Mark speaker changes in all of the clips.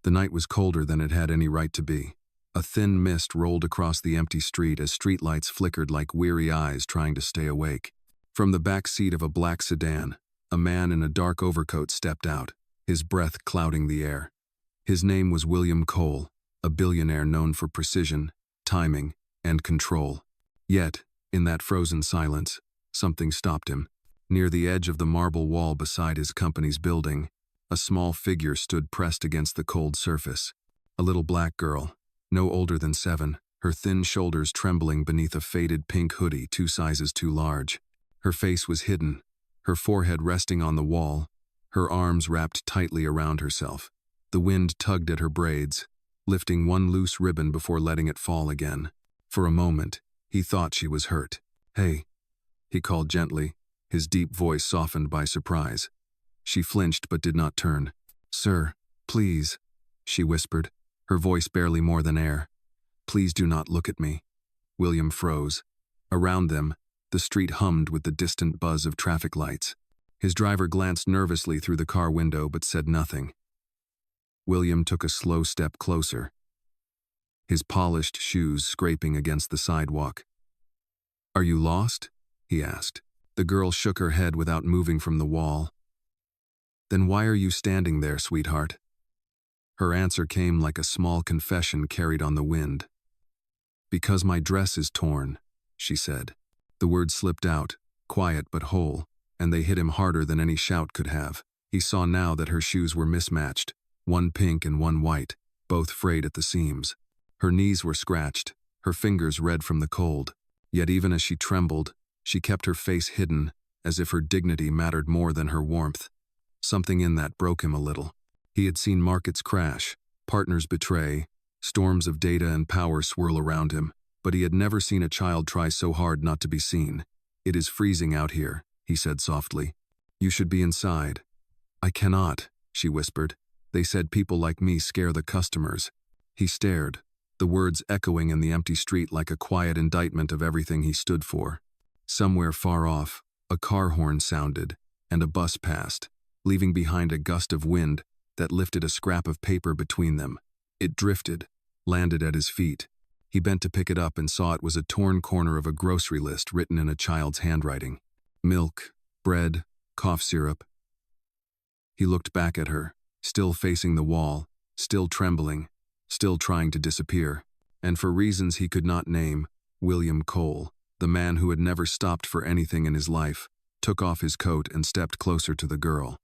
Speaker 1: The night was colder than it had any right to be. A thin mist rolled across the empty street as streetlights flickered like weary eyes trying to stay awake. From the back seat of a black sedan, a man in a dark overcoat stepped out, his breath clouding the air. His name was William Cole, a billionaire known for precision, timing, and control. Yet, in that frozen silence, something stopped him. Near the edge of the marble wall beside his company's building, a small figure stood pressed against the cold surface. A little black girl, no older than 7, her thin shoulders trembling beneath a faded pink hoodie 2 sizes too large. Her face was hidden, her forehead resting on the wall, her arms wrapped tightly around herself. The wind tugged at her braids, lifting one loose ribbon before letting it fall again. For a moment, he thought she was hurt. "Hey," he called gently, his deep voice softened by surprise. She flinched but did not turn. "Sir, please," she whispered, her voice barely more than air. "Please do not look at me." William froze. Around them, the street hummed with the distant buzz of traffic lights. His driver glanced nervously through the car window but said nothing. William took a slow step closer, his polished shoes scraping against the sidewalk. "Are you lost?" he asked. The girl shook her head without moving from the wall. "Then why are you standing there, sweetheart?" Her answer came like a small confession carried on the wind. "Because my dress is torn," she said. The words slipped out, quiet but whole, and they hit him harder than any shout could have. He saw now that her shoes were mismatched, one pink and one white, both frayed at the seams. Her knees were scratched, her fingers red from the cold. Yet even as she trembled, she kept her face hidden, as if her dignity mattered more than her warmth. Something in that broke him a little. He had seen markets crash, partners betray, storms of data and power swirl around him, but he had never seen a child try so hard not to be seen. "It is freezing out here," he said softly. "You should be inside." "I cannot," she whispered. "They said people like me scare the customers." He stared, the words echoing in the empty street like a quiet indictment of everything he stood for. Somewhere far off, a car horn sounded, and a bus passed, leaving behind a gust of wind that lifted a scrap of paper between them. It drifted, landed at his feet. He bent to pick it up and saw it was a torn corner of a grocery list written in a child's handwriting. Milk, bread, cough syrup. He looked back at her, still facing the wall, still trembling, still trying to disappear. And for reasons he could not name, William Cole, the man who had never stopped for anything in his life, took off his coat and stepped closer to the girl.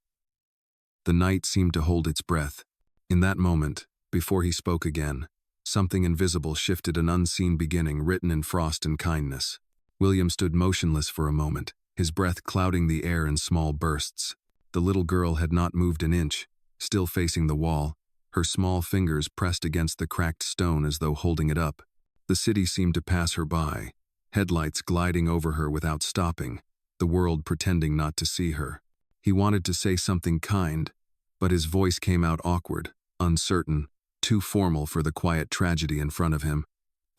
Speaker 1: The night seemed to hold its breath. In that moment, before he spoke again, something invisible shifted, an unseen beginning written in frost and kindness. William stood motionless for a moment, his breath clouding the air in small bursts. The little girl had not moved an inch, still facing the wall, her small fingers pressed against the cracked stone as though holding it up. The city seemed to pass her by, headlights gliding over her without stopping, the world pretending not to see her. He wanted to say something kind, but his voice came out awkward, uncertain, too formal for the quiet tragedy in front of him.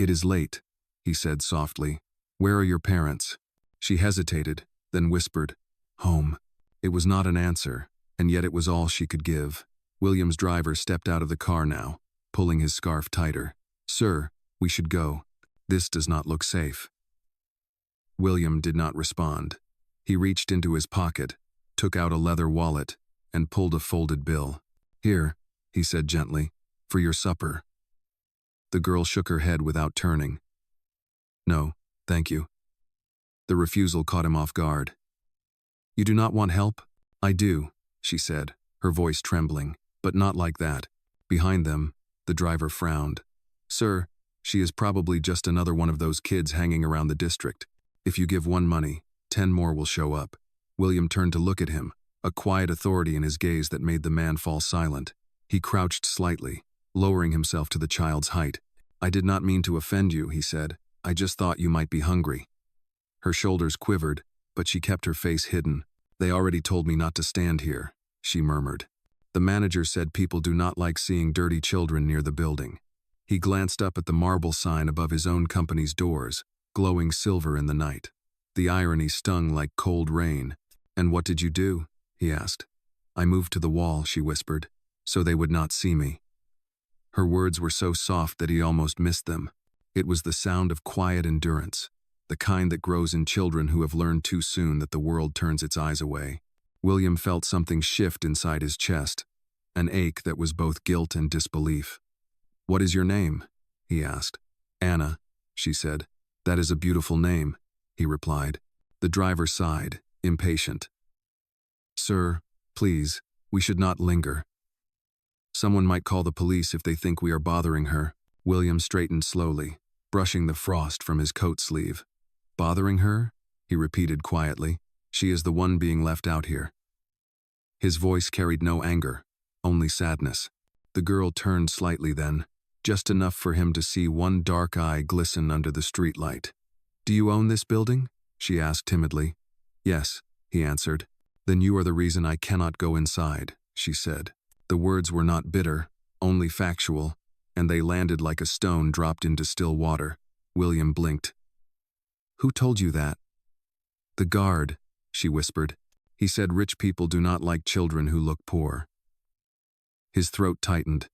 Speaker 1: "It is late," he said softly. "Where are your parents?" She hesitated, then whispered, "Home." It was not an answer, and yet it was all she could give. William's driver stepped out of the car now, pulling his scarf tighter. "Sir, we should go. This does not look safe." William did not respond. He reached into his pocket, took out a leather wallet, and pulled a folded bill. "Here," he said gently, "for your supper." The girl shook her head without turning. "No, thank you." The refusal caught him off guard. "You do not want help?" "I do," she said, her voice trembling, but not like that. Behind them, the driver frowned. "Sir, she is probably just another one of those kids hanging around the district. If you give one money, 10 more will show up." William turned to look at him, a quiet authority in his gaze that made the man fall silent. He crouched slightly, lowering himself to the child's height. "I did not mean to offend you," he said. "I just thought you might be hungry." Her shoulders quivered, but she kept her face hidden. "They already told me not to stand here," she murmured. "The manager said people do not like seeing dirty children near the building." He glanced up at the marble sign above his own company's doors, glowing silver in the night. The irony stung like cold rain. "And what did you do?" he asked. "I moved to the wall," she whispered, "so they would not see me." Her words were so soft that he almost missed them. It was the sound of quiet endurance, the kind that grows in children who have learned too soon that the world turns its eyes away. William felt something shift inside his chest, an ache that was both guilt and disbelief. "What is your name?" he asked. "Anna," she said. "That is a beautiful name," he replied. The driver sighed, impatient. "Sir, please, we should not linger. Someone might call the police if they think we are bothering her." William straightened slowly, brushing the frost from his coat sleeve. "Bothering her?" he repeated quietly. "She is the one being left out here." His voice carried no anger, only sadness. The girl turned slightly then, just enough for him to see one dark eye glisten under the streetlight. "Do you own this building?" she asked timidly. "Yes," he answered. "Then you are the reason I cannot go inside," she said. The words were not bitter, only factual, and they landed like a stone dropped into still water. William blinked. "Who told you that?" "The guard," she whispered. "He said rich people do not like children who look poor." His throat tightened.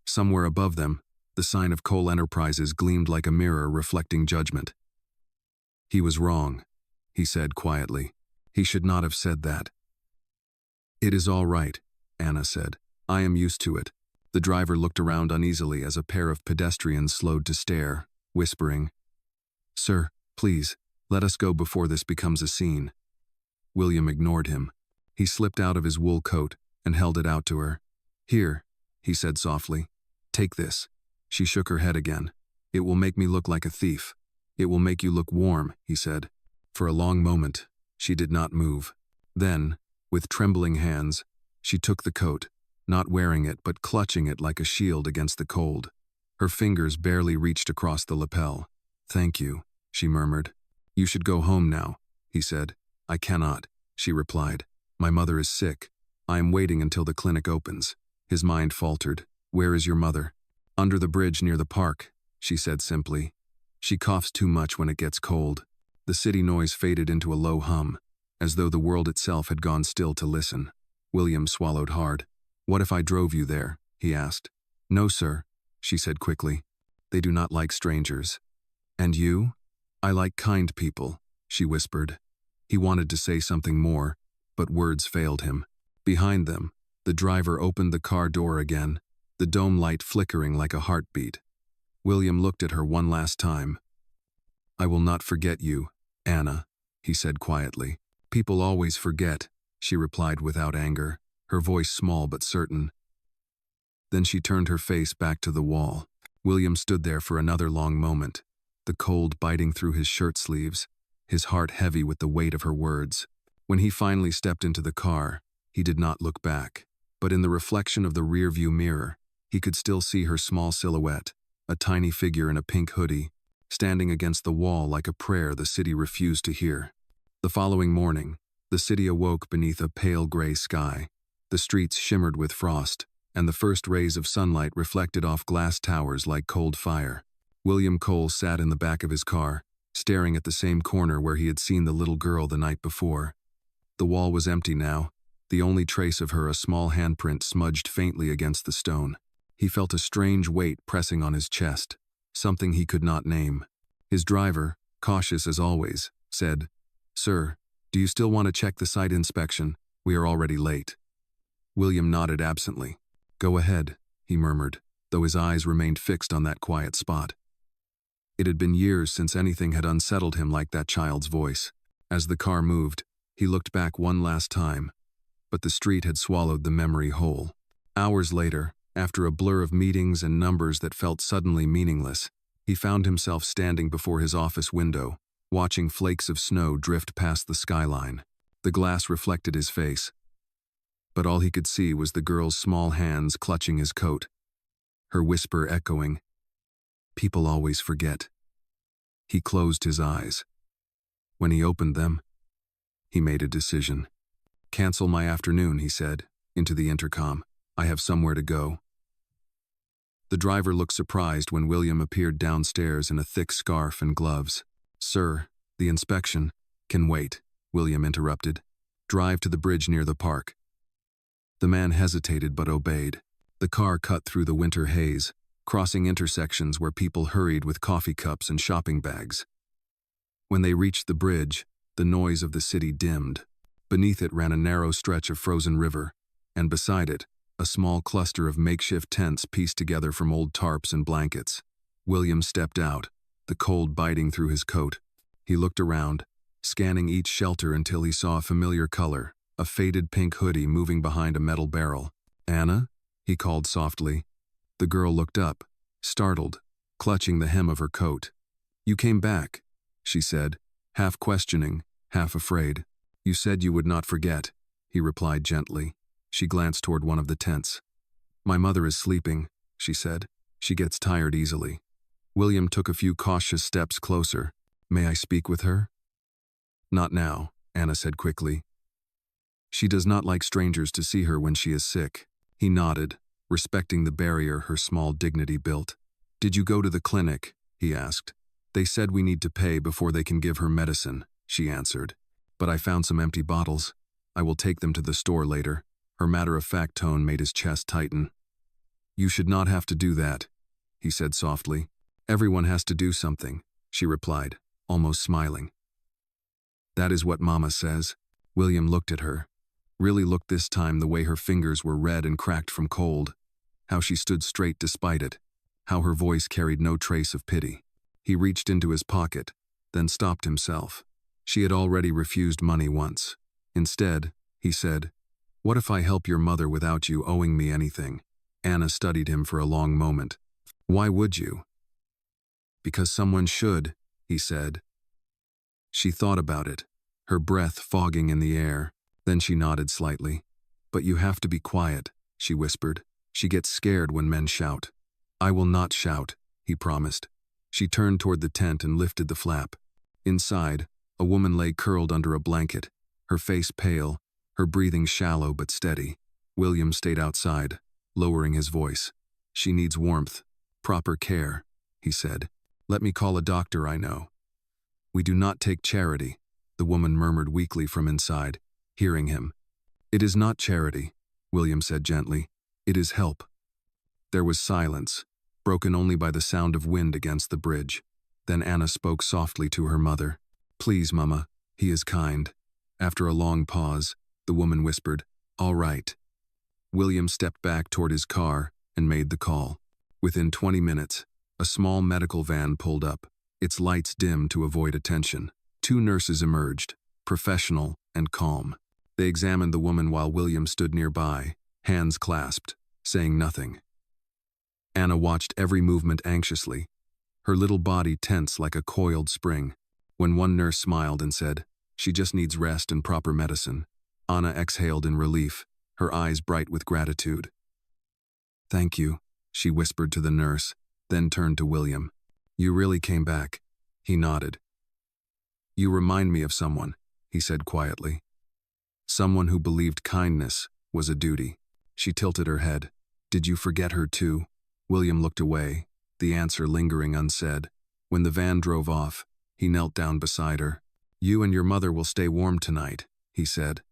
Speaker 1: Somewhere above them, the sign of Cole Enterprises gleamed like a mirror reflecting judgment. "He was wrong," he said quietly. "He should not have said that." "It is all right," Anna said. "I am used to it." The driver looked around uneasily as a pair of pedestrians slowed to stare, whispering, "Sir, please, let us go before this becomes a scene." William ignored him. He slipped out of his wool coat and held it out to her. "Here," he said softly. "Take this." She shook her head again. "It will make me look like a thief." "It will make you look warm," he said. For a long moment, she did not move. Then, with trembling hands, she took the coat, not wearing it but clutching it like a shield against the cold. Her fingers barely reached across the lapel. "Thank you," she murmured. "You should go home now," he said. "I cannot," she replied. "My mother is sick. I am waiting until the clinic opens." His mind faltered. "Where is your mother?" "Under the bridge near the park," she said simply. "She coughs too much when it gets cold." The city noise faded into a low hum, as though the world itself had gone still to listen. William swallowed hard. "What if I drove you there?" he asked. "No, sir," she said quickly. "They do not like strangers." "And you?" "I like kind people," she whispered. He wanted to say something more, but words failed him. Behind them, the driver opened the car door again, the dome light flickering like a heartbeat. William looked at her one last time. "I will not forget you, Anna," he said quietly. "People always forget," she replied without anger, her voice small but certain. Then she turned her face back to the wall. William stood there for another long moment, the cold biting through his shirt sleeves, his heart heavy with the weight of her words. When he finally stepped into the car, he did not look back, but in the reflection of the rearview mirror, he could still see her small silhouette, a tiny figure in a pink hoodie, standing against the wall like a prayer the city refused to hear. The following morning, the city awoke beneath a pale gray sky. The streets shimmered with frost, and the first rays of sunlight reflected off glass towers like cold fire. William Cole sat in the back of his car, staring at the same corner where he had seen the little girl the night before. The wall was empty now, the only trace of her a small handprint smudged faintly against the stone. He felt a strange weight pressing on his chest, something he could not name. His driver, cautious as always, said, "Sir, do you still want to check the site inspection? We are already late." William nodded absently. "Go ahead," he murmured, though his eyes remained fixed on that quiet spot. It had been years since anything had unsettled him like that child's voice. As the car moved, he looked back one last time, but the street had swallowed the memory whole. Hours later, after a blur of meetings and numbers that felt suddenly meaningless, he found himself standing before his office window, watching flakes of snow drift past the skyline. The glass reflected his face, but all he could see was the girl's small hands clutching his coat, her whisper echoing, "People always forget." He closed his eyes. When he opened them, he made a decision. "Cancel my afternoon," he said, into the intercom. "I have somewhere to go." The driver looked surprised when William appeared downstairs in a thick scarf and gloves. "Sir, the inspection can wait," William interrupted. "Drive to the bridge near the park." The man hesitated but obeyed. The car cut through the winter haze, crossing intersections where people hurried with coffee cups and shopping bags. When they reached the bridge, the noise of the city dimmed. Beneath it ran a narrow stretch of frozen river, and beside it, a small cluster of makeshift tents pieced together from old tarps and blankets. William stepped out, the cold biting through his coat. He looked around, scanning each shelter until he saw a familiar color, a faded pink hoodie moving behind a metal barrel. "Anna?" he called softly. The girl looked up, startled, clutching the hem of her coat. "You came back," she said, half questioning, half afraid. "You said you would not forget," he replied gently. She glanced toward one of the tents. "My mother is sleeping," she said. "She gets tired easily." William took a few cautious steps closer. "May I speak with her?" "Not now," Anna said quickly. "She does not like strangers to see her when she is sick." He nodded, respecting the barrier her small dignity built. "Did you go to the clinic?" he asked. "They said we need to pay before they can give her medicine," she answered. "But I found some empty bottles. I will take them to the store later." Her matter-of-fact tone made his chest tighten. "You should not have to do that," he said softly. "Everyone has to do something," she replied, almost smiling. "That is what Mama says." William looked at her. Really looked this time the way her fingers were red and cracked from cold. How she stood straight despite it. How her voice carried no trace of pity. He reached into his pocket, then stopped himself. She had already refused money once. Instead, he said, "What if I help your mother without you owing me anything?" Anna studied him for a long moment. "Why would you?" "Because someone should," he said. She thought about it, her breath fogging in the air. Then she nodded slightly. "But you have to be quiet," she whispered. "She gets scared when men shout." "I will not shout," he promised. She turned toward the tent and lifted the flap. Inside, a woman lay curled under a blanket, her face pale, her breathing shallow but steady. William stayed outside, lowering his voice. "She needs warmth, proper care," he said. "Let me call a doctor I know." "We do not take charity," the woman murmured weakly from inside, hearing him. "It is not charity," William said gently. "It is help." There was silence, broken only by the sound of wind against the bridge. Then Anna spoke softly to her mother. "Please, Mama, he is kind." After a long pause, the woman whispered, "All right." William stepped back toward his car and made the call. Within 20 minutes, a small medical van pulled up, its lights dim to avoid attention. 2 nurses emerged, professional and calm. They examined the woman while William stood nearby, hands clasped, saying nothing. Anna watched every movement anxiously, her little body tense like a coiled spring. When one nurse smiled and said, "She just needs rest and proper medicine," Anna exhaled in relief, her eyes bright with gratitude. "Thank you," she whispered to the nurse, then turned to William. "You really came back." He nodded. "You remind me of someone," he said quietly. "Someone who believed kindness was a duty." She tilted her head. "Did you forget her too?" William looked away, the answer lingering unsaid. When the van drove off, he knelt down beside her. "You and your mother will stay warm tonight," he said.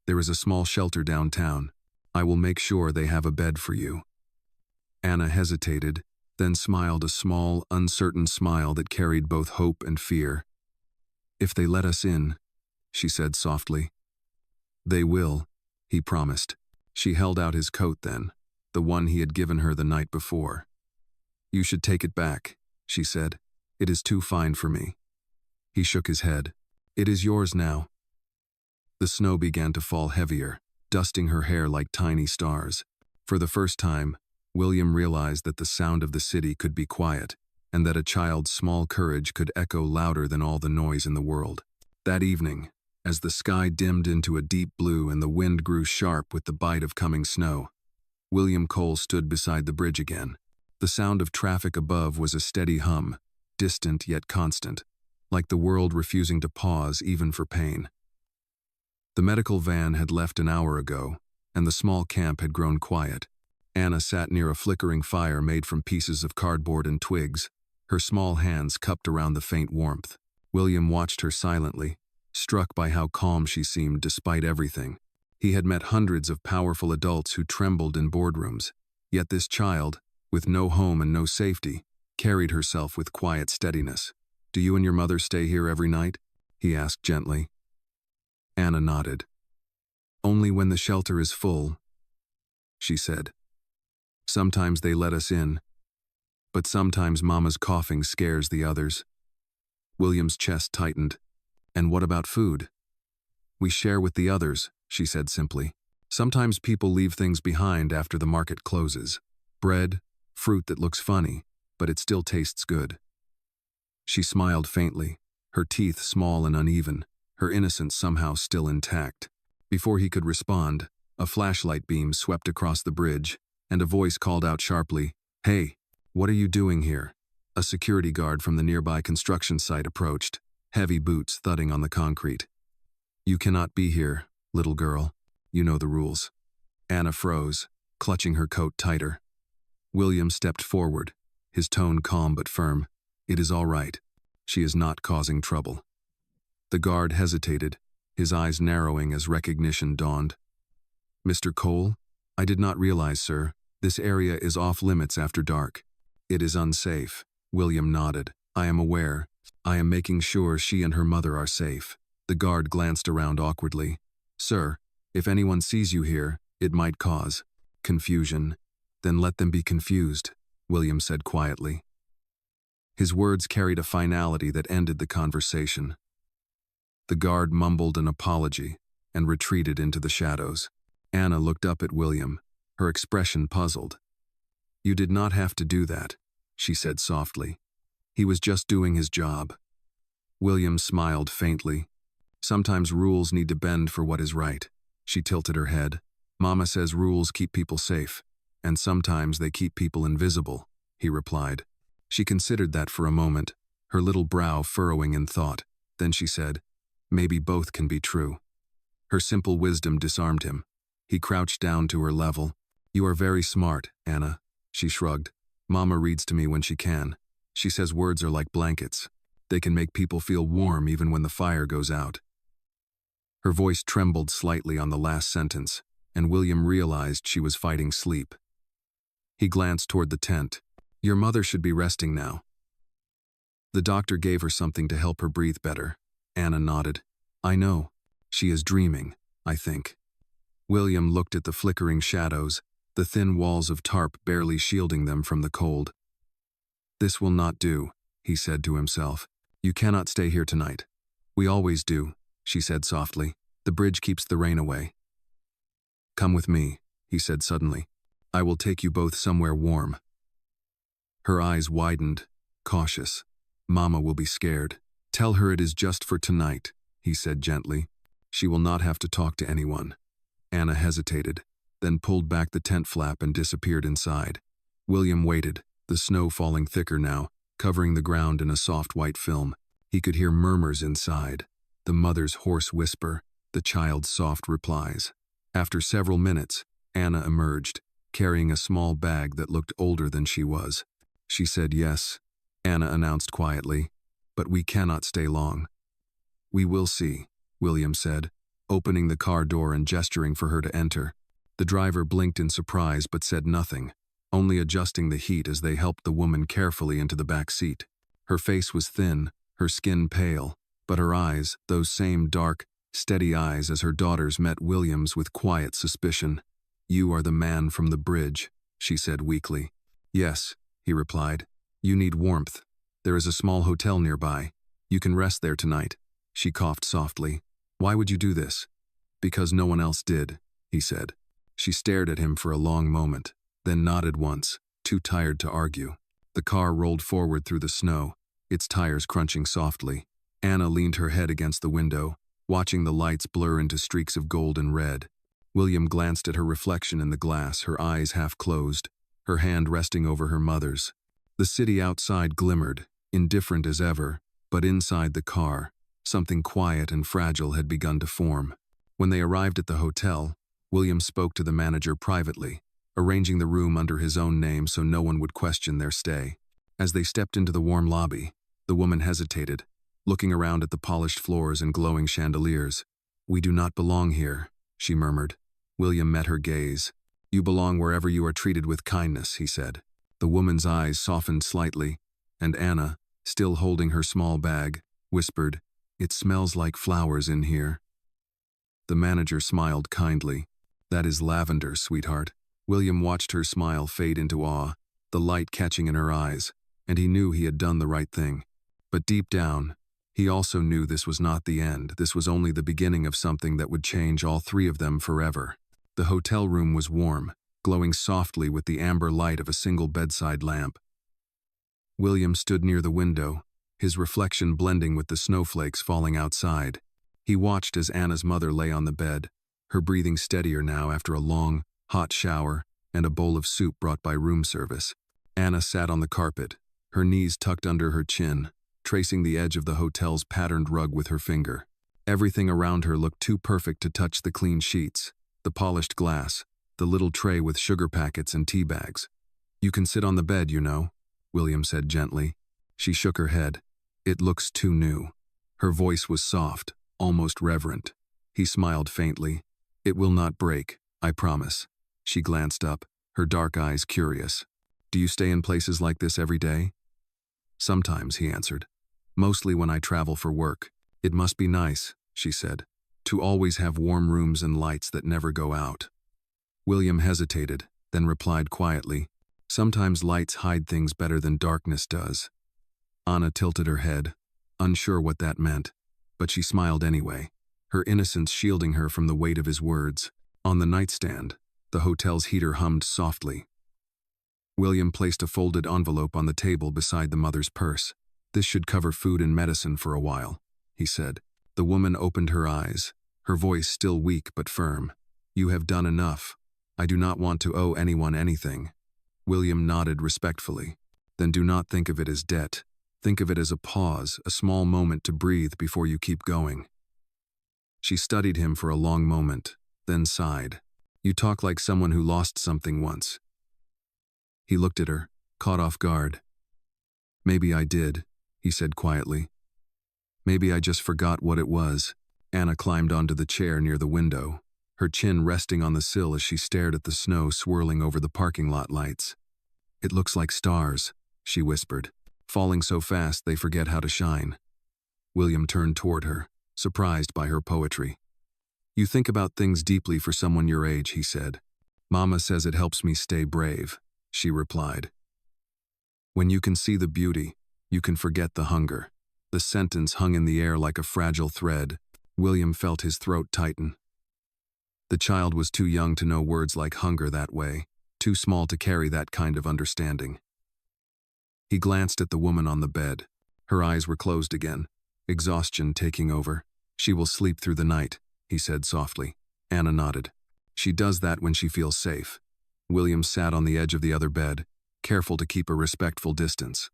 Speaker 1: "There is a small shelter downtown. I will make sure they have a bed for you." Anna hesitated, then smiled a small, uncertain smile that carried both hope and fear. "If they let us in," she said softly. "They will," he promised. She held out his coat then, the one he had given her the night before. "You should take it back," she said. "It is too fine for me." He shook his head. "It is yours now." The snow began to fall heavier, dusting her hair like tiny stars. For the first time, William realized that the sound of the city could be quiet, and that a child's small courage could echo louder than all the noise in the world. That evening, as the sky dimmed into a deep blue and the wind grew sharp with the bite of coming snow, William Cole stood beside the bridge again. The sound of traffic above was a steady hum, distant yet constant, like the world refusing to pause even for pain. The medical van had left an hour ago, and the small camp had grown quiet. Anna sat near a flickering fire made from pieces of cardboard and twigs, her small hands cupped around the faint warmth. William watched her silently, struck by how calm she seemed despite everything. He had met hundreds of powerful adults who trembled in boardrooms, yet this child, with no home and no safety, carried herself with quiet steadiness. "Do you and your mother stay here every night?" he asked gently. Anna nodded. "Only when the shelter is full," she said. "Sometimes they let us in, but sometimes Mama's coughing scares the others." William's chest tightened. "And what about food?" "We share with the others," she said simply. "Sometimes people leave things behind after the market closes. Bread, fruit that looks funny, but it still tastes good." She smiled faintly, her teeth small and uneven, her innocence somehow still intact. Before he could respond, a flashlight beam swept across the bridge, and a voice called out sharply, "Hey, what are you doing here?" A security guard from the nearby construction site approached, heavy boots thudding on the concrete. "You cannot be here, little girl. You know the rules." Anna froze, clutching her coat tighter. William stepped forward, his tone calm but firm. "It is all right. She is not causing trouble." The guard hesitated, his eyes narrowing as recognition dawned. "Mr. Cole? I did not realize, sir. This area is off limits after dark." "It is unsafe." William nodded. "I am aware. I am making sure she and her mother are safe." The guard glanced around awkwardly. "Sir, if anyone sees you here, it might cause confusion." "Then let them be confused," William said quietly. His words carried a finality that ended the conversation. The guard mumbled an apology and retreated into the shadows. Anna looked up at William, her expression puzzled. "You did not have to do that," she said softly. "He was just doing his job." William smiled faintly. "Sometimes rules need to bend for what is right." She tilted her head. "Mama says rules keep people safe, and sometimes they keep people invisible," he replied. She considered that for a moment, her little brow furrowing in thought. Then she said, "Maybe both can be true." Her simple wisdom disarmed him. He crouched down to her level. "You are very smart, Anna," she shrugged. "Mama reads to me when she can. She says words are like blankets. They can make people feel warm even when the fire goes out." Her voice trembled slightly on the last sentence, and William realized she was fighting sleep. He glanced toward the tent. "Your mother should be resting now." "The doctor gave her something to help her breathe better." Anna nodded. "I know. She is dreaming, I think." William looked at the flickering shadows, the thin walls of tarp barely shielding them from the cold. "This will not do," he said to himself. "You cannot stay here tonight." "We always do," she said softly. "The bridge keeps the rain away." "Come with me," he said suddenly. "I will take you both somewhere warm." Her eyes widened, cautious. "Mama will be scared." "Tell her it is just for tonight," he said gently. "She will not have to talk to anyone." Anna hesitated, then pulled back the tent flap and disappeared inside. William waited, the snow falling thicker now, covering the ground in a soft white film. He could hear murmurs inside, the mother's hoarse whisper, the child's soft replies. After several minutes, Anna emerged, carrying a small bag that looked older than she was. She said yes, Anna announced quietly, "but we cannot stay long." "We will see," William said, opening the car door and gesturing for her to enter. The driver blinked in surprise but said nothing, only adjusting the heat as they helped the woman carefully into the back seat. Her face was thin, her skin pale, but her eyes, those same dark, steady eyes as her daughter's, met William's with quiet suspicion. "You are the man from the bridge," she said weakly. "Yes," he replied. "You need warmth. There is a small hotel nearby. You can rest there tonight." She coughed softly. "Why would you do this?" "Because no one else did," he said. She stared at him for a long moment, then nodded once, too tired to argue. The car rolled forward through the snow, its tires crunching softly. Anna leaned her head against the window, watching the lights blur into streaks of gold and red. William glanced at her reflection in the glass, her eyes half closed, her hand resting over her mother's. The city outside glimmered, indifferent as ever, but inside the car, something quiet and fragile had begun to form. When they arrived at the hotel, William spoke to the manager privately, arranging the room under his own name so no one would question their stay. As they stepped into the warm lobby, the woman hesitated, looking around at the polished floors and glowing chandeliers. "We do not belong here," she murmured. William met her gaze. "You belong wherever you are treated with kindness," he said. The woman's eyes softened slightly, and Anna, still holding her small bag, whispered, "It smells like flowers in here." The manager smiled kindly. "That is lavender, sweetheart." William watched her smile fade into awe, the light catching in her eyes, and he knew he had done the right thing. But deep down, he also knew this was not the end. This was only the beginning of something that would change all three of them forever. The hotel room was warm, glowing softly with the amber light of a single bedside lamp. William stood near the window, his reflection blending with the snowflakes falling outside. He watched as Anna's mother lay on the bed, her breathing steadier now after a long, hot shower and a bowl of soup brought by room service. Anna sat on the carpet, her knees tucked under her chin, tracing the edge of the hotel's patterned rug with her finger. Everything around her looked too perfect to touch: the clean sheets, the polished glass, the little tray with sugar packets and tea bags. "You can sit on the bed, you know," William said gently. She shook her head. "It looks too new." Her voice was soft, almost reverent. He smiled faintly. "It will not break, I promise." She glanced up, her dark eyes curious. "Do you stay in places like this every day?" "Sometimes," he answered. "Mostly when I travel for work." "It must be nice," she said, "to always have warm rooms and lights that never go out." William hesitated, then replied quietly, "Sometimes lights hide things better than darkness does." Anna tilted her head, unsure what that meant, but she smiled anyway, her innocence shielding her from the weight of his words. On the nightstand, the hotel's heater hummed softly. William placed a folded envelope on the table beside the mother's purse. "This should cover food and medicine for a while," he said. The woman opened her eyes, her voice still weak but firm. "You have done enough. I do not want to owe anyone anything." William nodded respectfully. "Then do not think of it as debt. Think of it as a pause, a small moment to breathe before you keep going." She studied him for a long moment, then sighed. "You talk like someone who lost something once." He looked at her, caught off guard. "Maybe I did," he said quietly. "Maybe I just forgot what it was." Anna climbed onto the chair near the window, her chin resting on the sill as she stared at the snow swirling over the parking lot lights. "It looks like stars," she whispered, "falling so fast they forget how to shine." William turned toward her, surprised by her poetry. "You think about things deeply for someone your age," he said. "Mama says it helps me stay brave," she replied. "When you can see the beauty, you can forget the hunger." The sentence hung in the air like a fragile thread. William felt his throat tighten. The child was too young to know words like hunger that way, too small to carry that kind of understanding. He glanced at the woman on the bed. Her eyes were closed again, exhaustion taking over. "She will sleep through the night," he said softly. Anna nodded. "She does that when she feels safe." William sat on the edge of the other bed, careful to keep a respectful distance.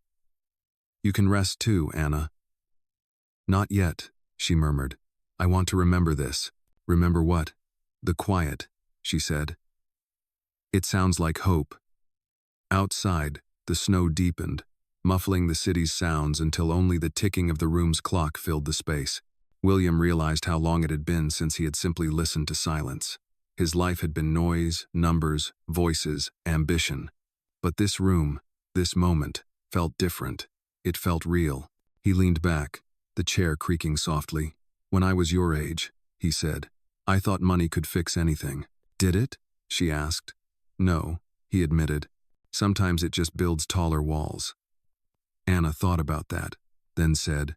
Speaker 1: "You can rest too, Anna." "Not yet," she murmured. "I want to remember this." "Remember what?" "The quiet," she said. "It sounds like hope." Outside, the snow deepened, muffling the city's sounds until only the ticking of the room's clock filled the space. William realized how long it had been since he had simply listened to silence. His life had been noise, numbers, voices, ambition. But this room, this moment, felt different. It felt real. He leaned back, the chair creaking softly. "When I was your age," he said, "I thought money could fix anything." "Did it?" she asked. "No," he admitted. "Sometimes it just builds taller walls." Anna thought about that, then said,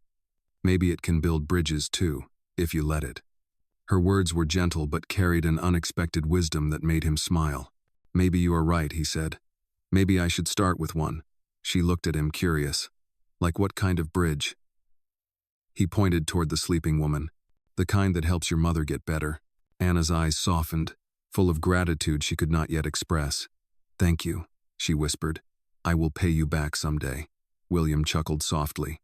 Speaker 1: "Maybe it can build bridges too, if you let it." Her words were gentle but carried an unexpected wisdom that made him smile. "Maybe you are right," he said. "Maybe I should start with one." She looked at him curious. "Like what kind of bridge?" He pointed toward the sleeping woman. "The kind that helps your mother get better." Anna's eyes softened, full of gratitude she could not yet express. "Thank you," she whispered. "I will pay you back someday." William chuckled softly.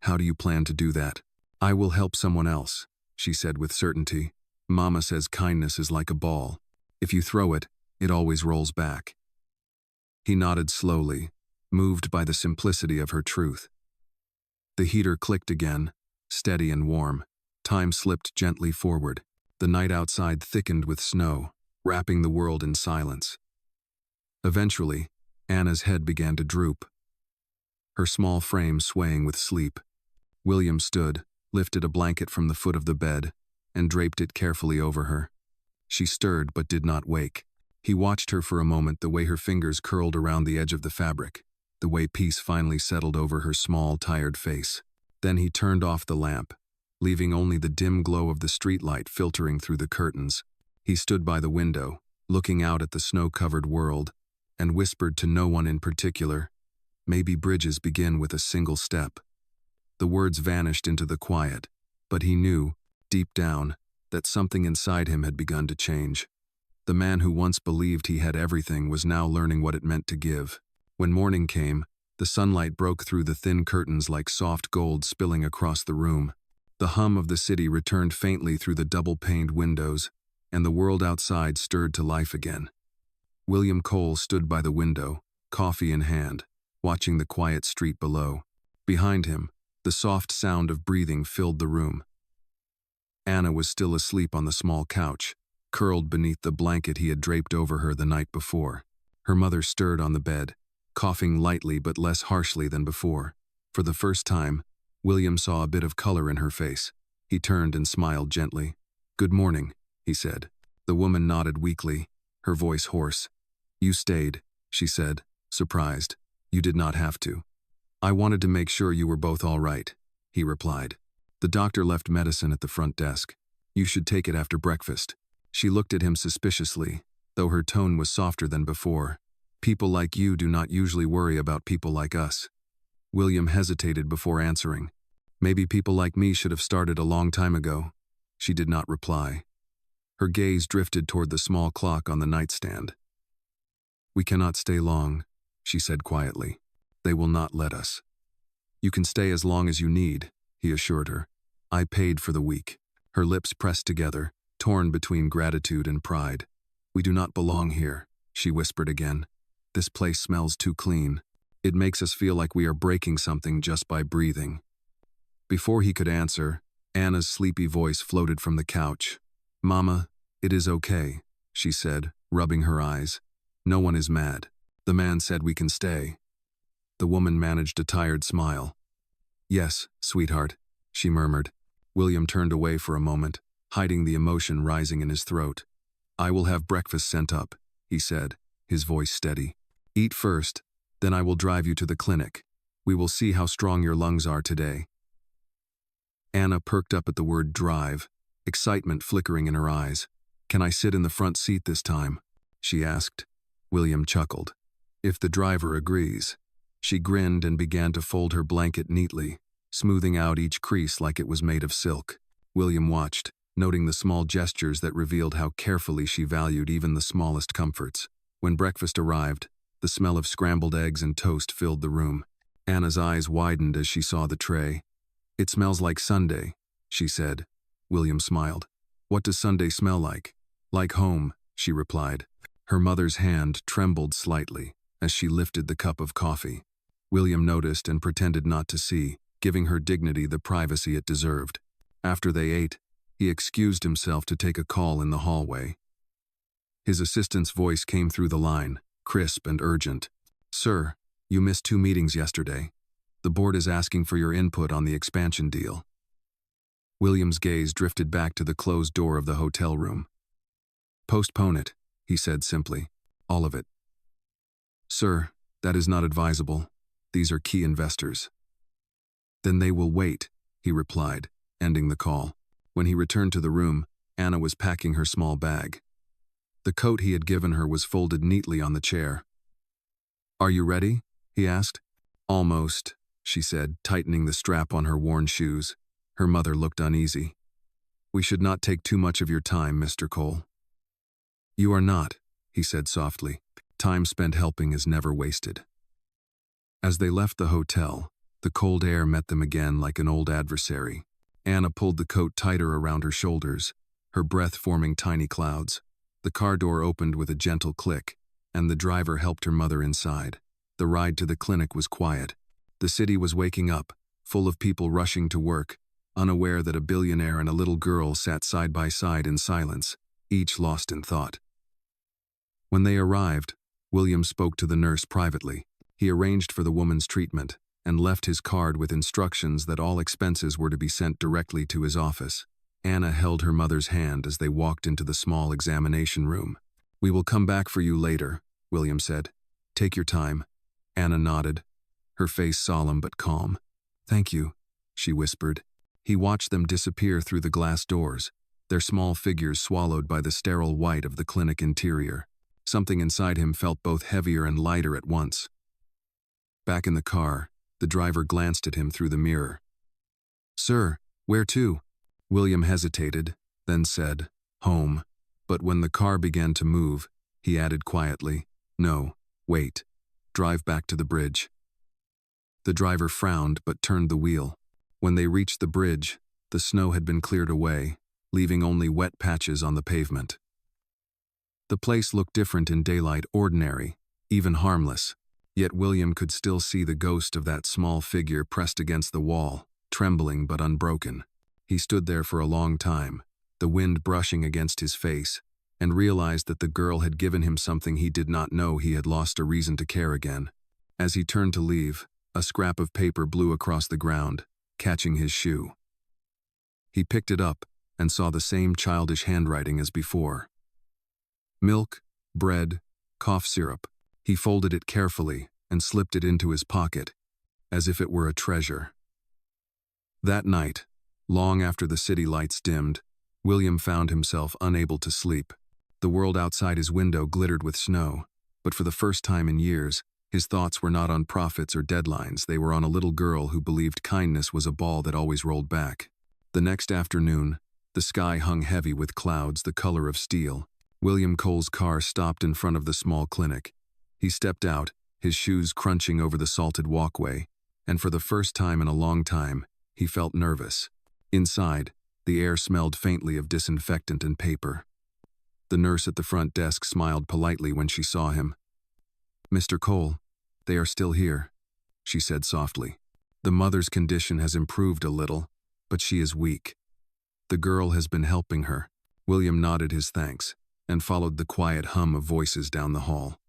Speaker 1: "How do you plan to do that?" "I will help someone else," she said with certainty. "Mama says kindness is like a ball. If you throw it, it always rolls back." He nodded slowly, moved by the simplicity of her truth. The heater clicked again, steady and warm. Time slipped gently forward. The night outside thickened with snow, wrapping the world in silence. Eventually, Anna's head began to droop, her small frame swaying with sleep. William stood, lifted a blanket from the foot of the bed, and draped it carefully over her. She stirred but did not wake. He watched her for a moment, the way her fingers curled around the edge of the fabric, the way peace finally settled over her small, tired face. Then he turned off the lamp, leaving only the dim glow of the streetlight filtering through the curtains. He stood by the window, looking out at the snow-covered world, and whispered to no one in particular, "Maybe bridges begin with a single step." The words vanished into the quiet, but he knew, deep down, that something inside him had begun to change. The man who once believed he had everything was now learning what it meant to give. When morning came, the sunlight broke through the thin curtains like soft gold spilling across the room. The hum of the city returned faintly through the double-paned windows, and the world outside stirred to life again. William Cole stood by the window, coffee in hand, watching the quiet street below. Behind him, the soft sound of breathing filled the room. Anna was still asleep on the small couch, curled beneath the blanket he had draped over her the night before. Her mother stirred on the bed, coughing lightly but less harshly than before. For the first time, William saw a bit of color in her face. He turned and smiled gently. "Good morning," he said. The woman nodded weakly, her voice hoarse. "You stayed," she said, surprised. "You did not have to." "I wanted to make sure you were both all right," he replied. "The doctor left medicine at the front desk. You should take it after breakfast." She looked at him suspiciously, though her tone was softer than before. "People like you do not usually worry about people like us." William hesitated before answering. "Maybe people like me should have started a long time ago." She did not reply. Her gaze drifted toward the small clock on the nightstand. "We cannot stay long," she said quietly. "They will not let us." "You can stay as long as you need," he assured her. "I paid for the week." Her lips pressed together, torn between gratitude and pride. "We do not belong here," she whispered again. "This place smells too clean. It makes us feel like we are breaking something just by breathing." Before he could answer, Anna's sleepy voice floated from the couch. "Mama, it is okay," she said, rubbing her eyes. "No one is mad. The man said we can stay." The woman managed a tired smile. "Yes, sweetheart," she murmured. William turned away for a moment, hiding the emotion rising in his throat. "I will have breakfast sent up," he said, his voice steady. "Eat first, then I will drive you to the clinic. We will see how strong your lungs are today." Anna perked up at the word drive, excitement flickering in her eyes. "Can I sit in the front seat this time?" she asked. William chuckled. "If the driver agrees." She grinned and began to fold her blanket neatly, smoothing out each crease like it was made of silk. William watched, noting the small gestures that revealed how carefully she valued even the smallest comforts. When breakfast arrived, the smell of scrambled eggs and toast filled the room. Anna's eyes widened as she saw the tray. "It smells like Sunday," she said. William smiled. "What does Sunday smell like?" "Like home," she replied. Her mother's hand trembled slightly as she lifted the cup of coffee. William noticed and pretended not to see, giving her dignity the privacy it deserved. After they ate, he excused himself to take a call in the hallway. His assistant's voice came through the line, crisp and urgent. "Sir, you missed 2 meetings yesterday. The board is asking for your input on the expansion deal." William's gaze drifted back to the closed door of the hotel room. "Postpone it," he said simply. "All of it." "Sir, that is not advisable. These are key investors." "Then they will wait," he replied, ending the call. When he returned to the room, Anna was packing her small bag. The coat he had given her was folded neatly on the chair. "Are you ready?" he asked. "Almost," she said, tightening the strap on her worn shoes. Her mother looked uneasy. "We should not take too much of your time, Mr. Cole." "You are not," he said softly. "Time spent helping is never wasted." As they left the hotel, the cold air met them again like an old adversary. Anna pulled the coat tighter around her shoulders, her breath forming tiny clouds. The car door opened with a gentle click, and the driver helped her mother inside. The ride to the clinic was quiet. The city was waking up, full of people rushing to work, unaware that a billionaire and a little girl sat side by side in silence, each lost in thought. When they arrived, William spoke to the nurse privately. He arranged for the woman's treatment and left his card with instructions that all expenses were to be sent directly to his office. Anna held her mother's hand as they walked into the small examination room. "We will come back for you later," William said. "Take your time." Anna nodded, her face solemn but calm. "Thank you," she whispered. He watched them disappear through the glass doors, their small figures swallowed by the sterile white of the clinic interior. Something inside him felt both heavier and lighter at once. Back in the car, the driver glanced at him through the mirror. "Sir, where to?" William hesitated, then said, "Home." But when the car began to move, he added quietly, "No, wait. Drive back to the bridge." The driver frowned but turned the wheel. When they reached the bridge, the snow had been cleared away, leaving only wet patches on the pavement. The place looked different in daylight, ordinary, even harmless. Yet William could still see the ghost of that small figure pressed against the wall, trembling but unbroken. He stood there for a long time, the wind brushing against his face, and realized that the girl had given him something he did not know. He had lost a reason to care again. As he turned to leave, a scrap of paper blew across the ground, catching his shoe. He picked it up and saw the same childish handwriting as before. Milk, bread, cough syrup. He folded it carefully and slipped it into his pocket, as if it were a treasure. That night, long after the city lights dimmed, William found himself unable to sleep. The world outside his window glittered with snow, but for the first time in years, his thoughts were not on profits or deadlines. They were on a little girl who believed kindness was a ball that always rolled back. The next afternoon, the sky hung heavy with clouds the color of steel. William Cole's car stopped in front of the small clinic. He stepped out, his shoes crunching over the salted walkway, and for the first time in a long time, he felt nervous. Inside, the air smelled faintly of disinfectant and paper. The nurse at the front desk smiled politely when she saw him. "Mr. Cole, they are still here," she said softly. "The mother's condition has improved a little, but she is weak. The girl has been helping her." William nodded his thanks and followed the quiet hum of voices down the hall.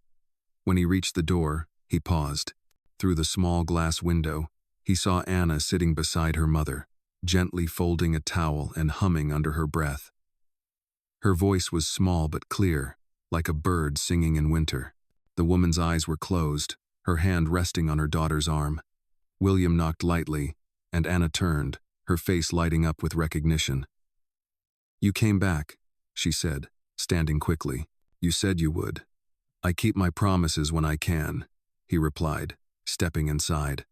Speaker 1: When he reached the door, he paused. Through the small glass window, he saw Anna sitting beside her mother, gently folding a towel and humming under her breath. Her voice was small but clear, like a bird singing in winter. The woman's eyes were closed, her hand resting on her daughter's arm. William knocked lightly, and Anna turned, her face lighting up with recognition. "You came back," she said, standing quickly. "You said you would." "I keep my promises when I can," he replied, stepping inside.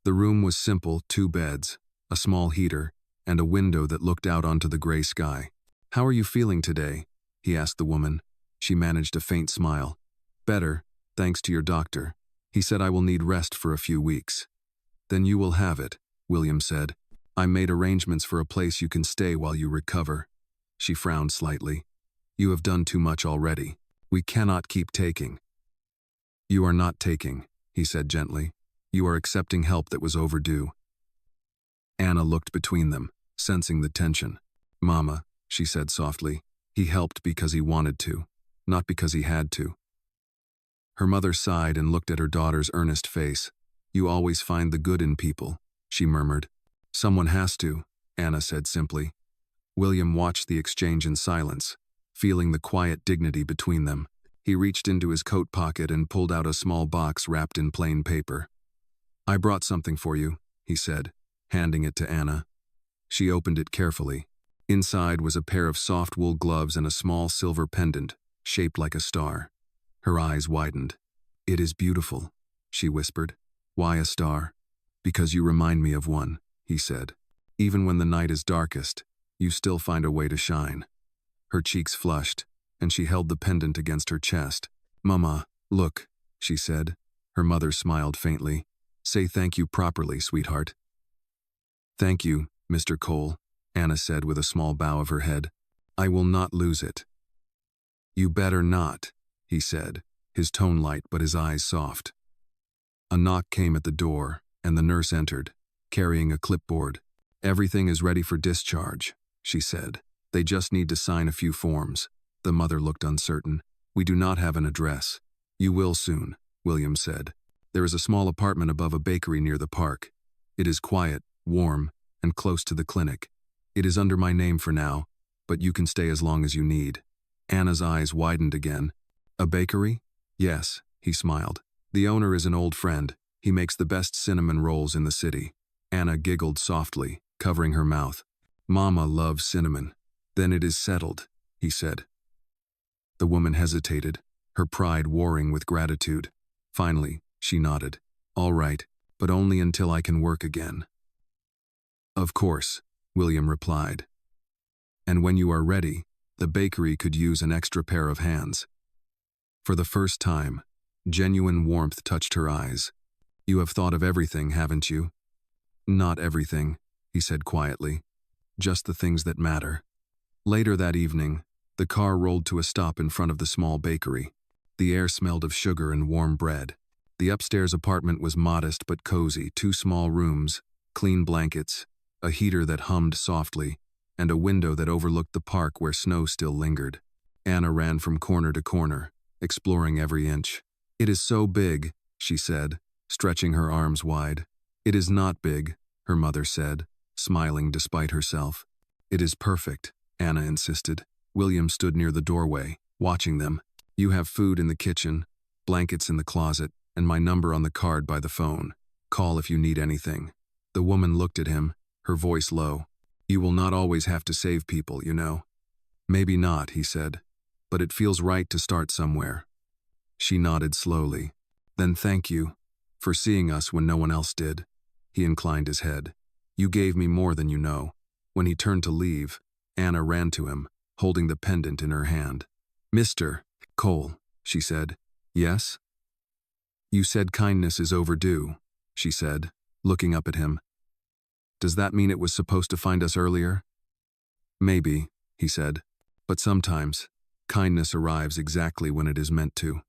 Speaker 1: The room was simple, 2 beds, a small heater, and a window that looked out onto the gray sky. "How are you feeling today?" he asked the woman. She managed a faint smile. "Better, thanks to your doctor. He said I will need rest for a few weeks." "Then you will have it," William said. "I made arrangements for a place you can stay while you recover." She frowned slightly. "You have done too much already. We cannot keep taking." "You are not taking," he said gently. "You are accepting help that was overdue." Anna looked between them, sensing the tension. "Mama," she said softly, "he helped because he wanted to, not because he had to." Her mother sighed and looked at her daughter's earnest face. "You always find the good in people," she murmured. "Someone has to," Anna said simply. William watched the exchange in silence, feeling the quiet dignity between them. He reached into his coat pocket and pulled out a small box wrapped in plain paper. "I brought something for you," he said, handing it to Anna. She opened it carefully. Inside was a pair of soft wool gloves and a small silver pendant, shaped like a star. Her eyes widened. "It is beautiful," she whispered. "Why a star?" "Because you remind me of one," he said. "Even when the night is darkest, you still find a way to shine." Her cheeks flushed, and she held the pendant against her chest. "Mama, look," she said. Her mother smiled faintly. "Say thank you properly, sweetheart." "Thank you, Mr. Cole," Anna said with a small bow of her head. "I will not lose it." "You better not," he said, his tone light but his eyes soft. A knock came at the door, and the nurse entered, carrying a clipboard. "Everything is ready for discharge," she said. "They just need to sign a few forms." The mother looked uncertain. "We do not have an address." You will soon, William said. There is a small apartment above a bakery near the park. It is quiet, warm, and close to the clinic. It is under my name for now, but you can stay as long as you need. Anna's eyes widened again. A bakery? Yes, he smiled. The owner is an old friend. He makes the best cinnamon rolls in the city. Anna giggled softly, covering her mouth. Mama loves cinnamon. Then it is settled, he said. The woman hesitated, her pride warring with gratitude. Finally, she nodded. All right, but only until I can work again. Of course, William replied. And when you are ready, the bakery could use an extra pair of hands. For the first time, genuine warmth touched her eyes. You have thought of everything, haven't you? Not everything, he said quietly. Just the things that matter. Later that evening, the car rolled to a stop in front of the small bakery. The air smelled of sugar and warm bread. The upstairs apartment was modest but cozy, 2 small rooms, clean blankets, a heater that hummed softly, and a window that overlooked the park where snow still lingered. Anna ran from corner to corner, exploring every inch. It is so big, she said, stretching her arms wide. It is not big, her mother said, smiling despite herself. It is perfect, Anna insisted. William stood near the doorway, watching them. You have food in the kitchen, blankets in the closet, and my number on the card by the phone. Call if you need anything. The woman looked at him, her voice low. You will not always have to save people, you know. Maybe not, he said, but it feels right to start somewhere. She nodded slowly. Then thank you for seeing us when no one else did. He inclined his head. You gave me more than you know. When he turned to leave, Anna ran to him, holding the pendant in her hand. Mr. Cole, she said. Yes? You said kindness is overdue, she said, looking up at him. Does that mean it was supposed to find us earlier? Maybe, he said, but sometimes, kindness arrives exactly when it is meant to.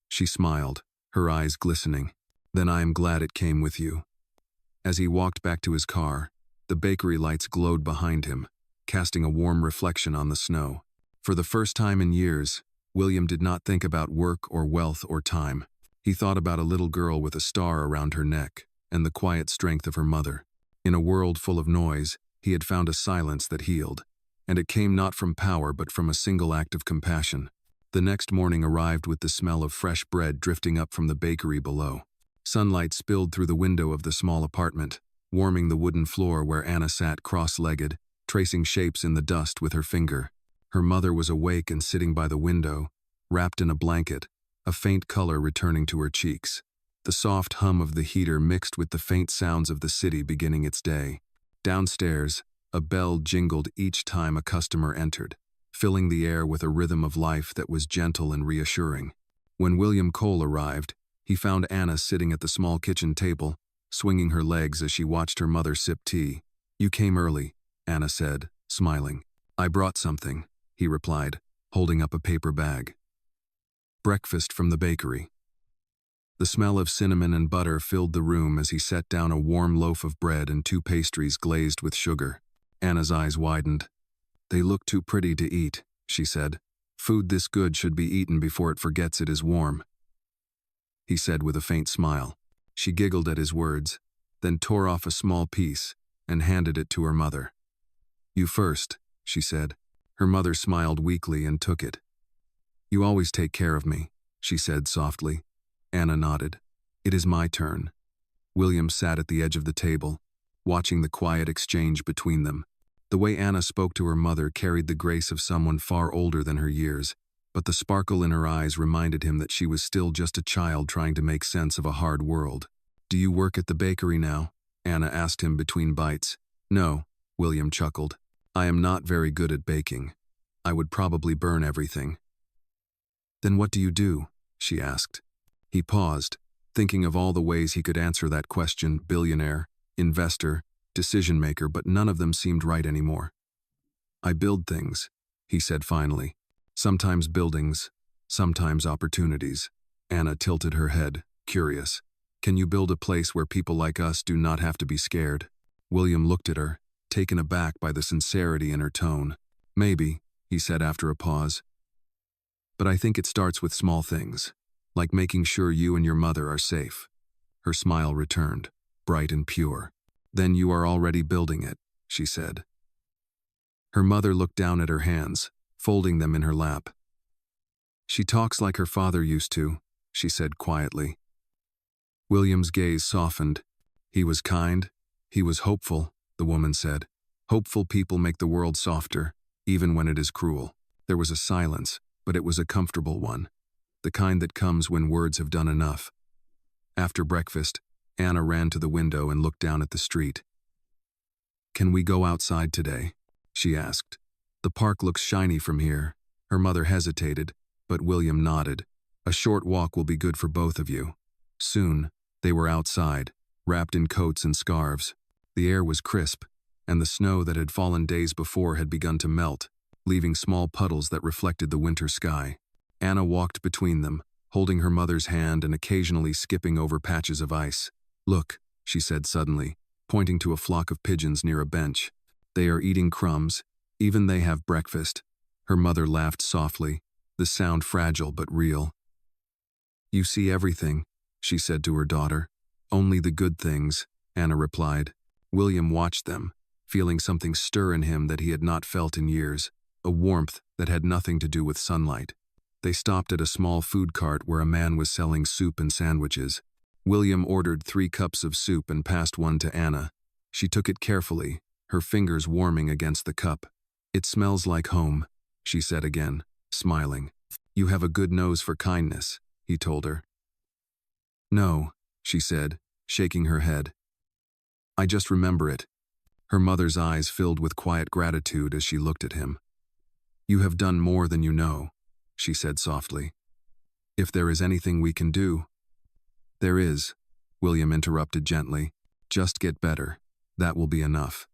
Speaker 1: She smiled, her eyes glistening. Then I am glad it came with you. As he walked back to his car, the bakery lights glowed behind him, casting a warm reflection on the snow. For the first time in years, William did not think about work or wealth or time. He thought about a little girl with a star around her neck and the quiet strength of her mother. In a world full of noise, he had found a silence that healed, and it came not from power but from a single act of compassion. The next morning arrived with the smell of fresh bread drifting up from the bakery below. Sunlight spilled through the window of the small apartment, warming the wooden floor where Anna sat cross-legged, tracing shapes in the dust with her finger. Her mother was awake and sitting by the window, wrapped in a blanket, a faint color returning to her cheeks. The soft hum of the heater mixed with the faint sounds of the city beginning its day. Downstairs, a bell jingled each time a customer entered, filling the air with a rhythm of life that was gentle and reassuring. When William Cole arrived, he found Anna sitting at the small kitchen table, swinging her legs as she watched her mother sip tea. You came early, Anna said, smiling. I brought something, he replied, holding up a paper bag. Breakfast from the bakery. The smell of cinnamon and butter filled the room as he set down a warm loaf of bread and 2 pastries glazed with sugar. Anna's eyes widened. They look too pretty to eat, she said. Food this good should be eaten before it forgets it is warm. He said with a faint smile. She giggled at his words, then tore off a small piece and handed it to her mother. You first, she said. Her mother smiled weakly and took it. You always take care of me, she said softly. Anna nodded. It is my turn. William sat at the edge of the table, watching the quiet exchange between them. The way Anna spoke to her mother carried the grace of someone far older than her years, but the sparkle in her eyes reminded him that she was still just a child trying to make sense of a hard world. Do you work at the bakery now? Anna asked him between bites. No, William chuckled. I am not very good at baking. I would probably burn everything. Then what do you do? She asked. He paused, thinking of all the ways he could answer that question: billionaire, investor, decision-maker, but none of them seemed right anymore. I build things, he said finally. Sometimes buildings, sometimes opportunities. Anna tilted her head, curious. Can you build a place where people like us do not have to be scared? William looked at her, taken aback by the sincerity in her tone. Maybe, he said after a pause. But I think it starts with small things. like making sure you and your mother are safe. Her smile returned, bright and pure. Then you are already building it, she said. Her mother looked down at her hands, folding them in her lap. She talks like her father used to, she said quietly. William's gaze softened. He was kind. He was hopeful, the woman said. Hopeful people make the world softer, even when it is cruel. There was a silence, but it was a comfortable one. The kind that comes when words have done enough. After breakfast, Anna ran to the window and looked down at the street. Can we go outside today? She asked. The park looks shiny from here. Her mother hesitated, but William nodded. A short walk will be good for both of you. Soon, they were outside, wrapped in coats and scarves. The air was crisp, and the snow that had fallen days before had begun to melt, leaving small puddles that reflected the winter sky. Anna walked between them, holding her mother's hand and occasionally skipping over patches of ice. Look, she said suddenly, pointing to a flock of pigeons near a bench. They are eating crumbs. Even they have breakfast. Her mother laughed softly, the sound fragile but real. You see everything, she said to her daughter. Only the good things, Anna replied. William watched them, feeling something stir in him that he had not felt in years, a warmth that had nothing to do with sunlight. They stopped at a small food cart where a man was selling soup and sandwiches. William ordered 3 cups of soup and passed one to Anna. She took it carefully, her fingers warming against the cup. It smells like home, she said again, smiling. You have a good nose for kindness, he told her. No, she said, shaking her head. I just remember it. Her mother's eyes filled with quiet gratitude as she looked at him. You have done more than you know, she said softly. If there is anything we can do. There is, William interrupted gently. Just get better. That will be enough.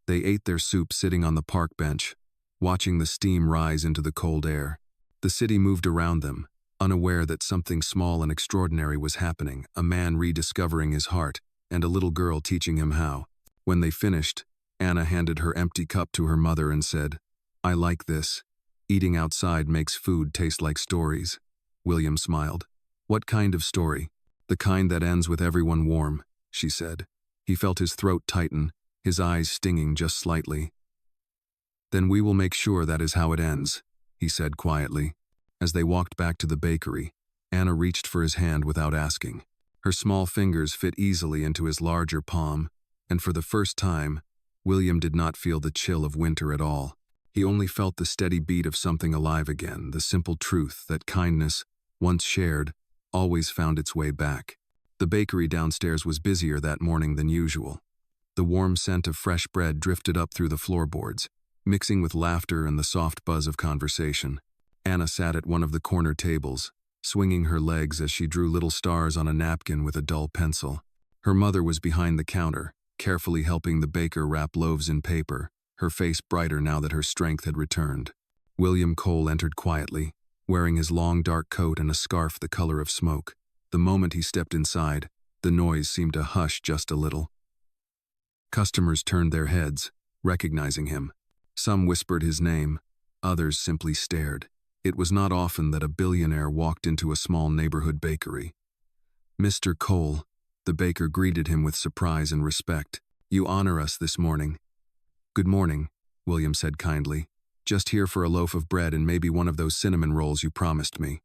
Speaker 1: They ate their soup sitting on the park bench, watching the steam rise into the cold air. The city moved around them, unaware that something small and extraordinary was happening, a man rediscovering his heart, and a little girl teaching him how. When they finished, Anna handed her empty cup to her mother and said, I like this. Eating outside makes food taste like stories. William smiled. What kind of story? The kind that ends with everyone warm, she said. He felt his throat tighten, his eyes stinging just slightly. Then we will make sure that is how it ends, he said quietly. As they walked back to the bakery, Anna reached for his hand without asking. Her small fingers fit easily into his larger palm, and for the first time, William did not feel the chill of winter at all. He only felt the steady beat of something alive again, the simple truth that kindness, once shared, always found its way back. The bakery downstairs was busier that morning than usual. The warm scent of fresh bread drifted up through the floorboards, mixing with laughter and the soft buzz of conversation. Anna sat at one of the corner tables, swinging her legs as she drew little stars on a napkin with a dull pencil. Her mother was behind the counter, carefully helping the baker wrap loaves in paper, her face brighter now that her strength had returned. William Cole entered quietly, wearing his long dark coat and a scarf the color of smoke. The moment he stepped inside, the noise seemed to hush just a little. Customers turned their heads, recognizing him. Some whispered his name, others simply stared. It was not often that a billionaire walked into a small neighborhood bakery. Mr. Cole, the baker greeted him with surprise and respect. You honor us this morning. Good morning, William said kindly. Just here for a loaf of bread and maybe one of those cinnamon rolls you promised me.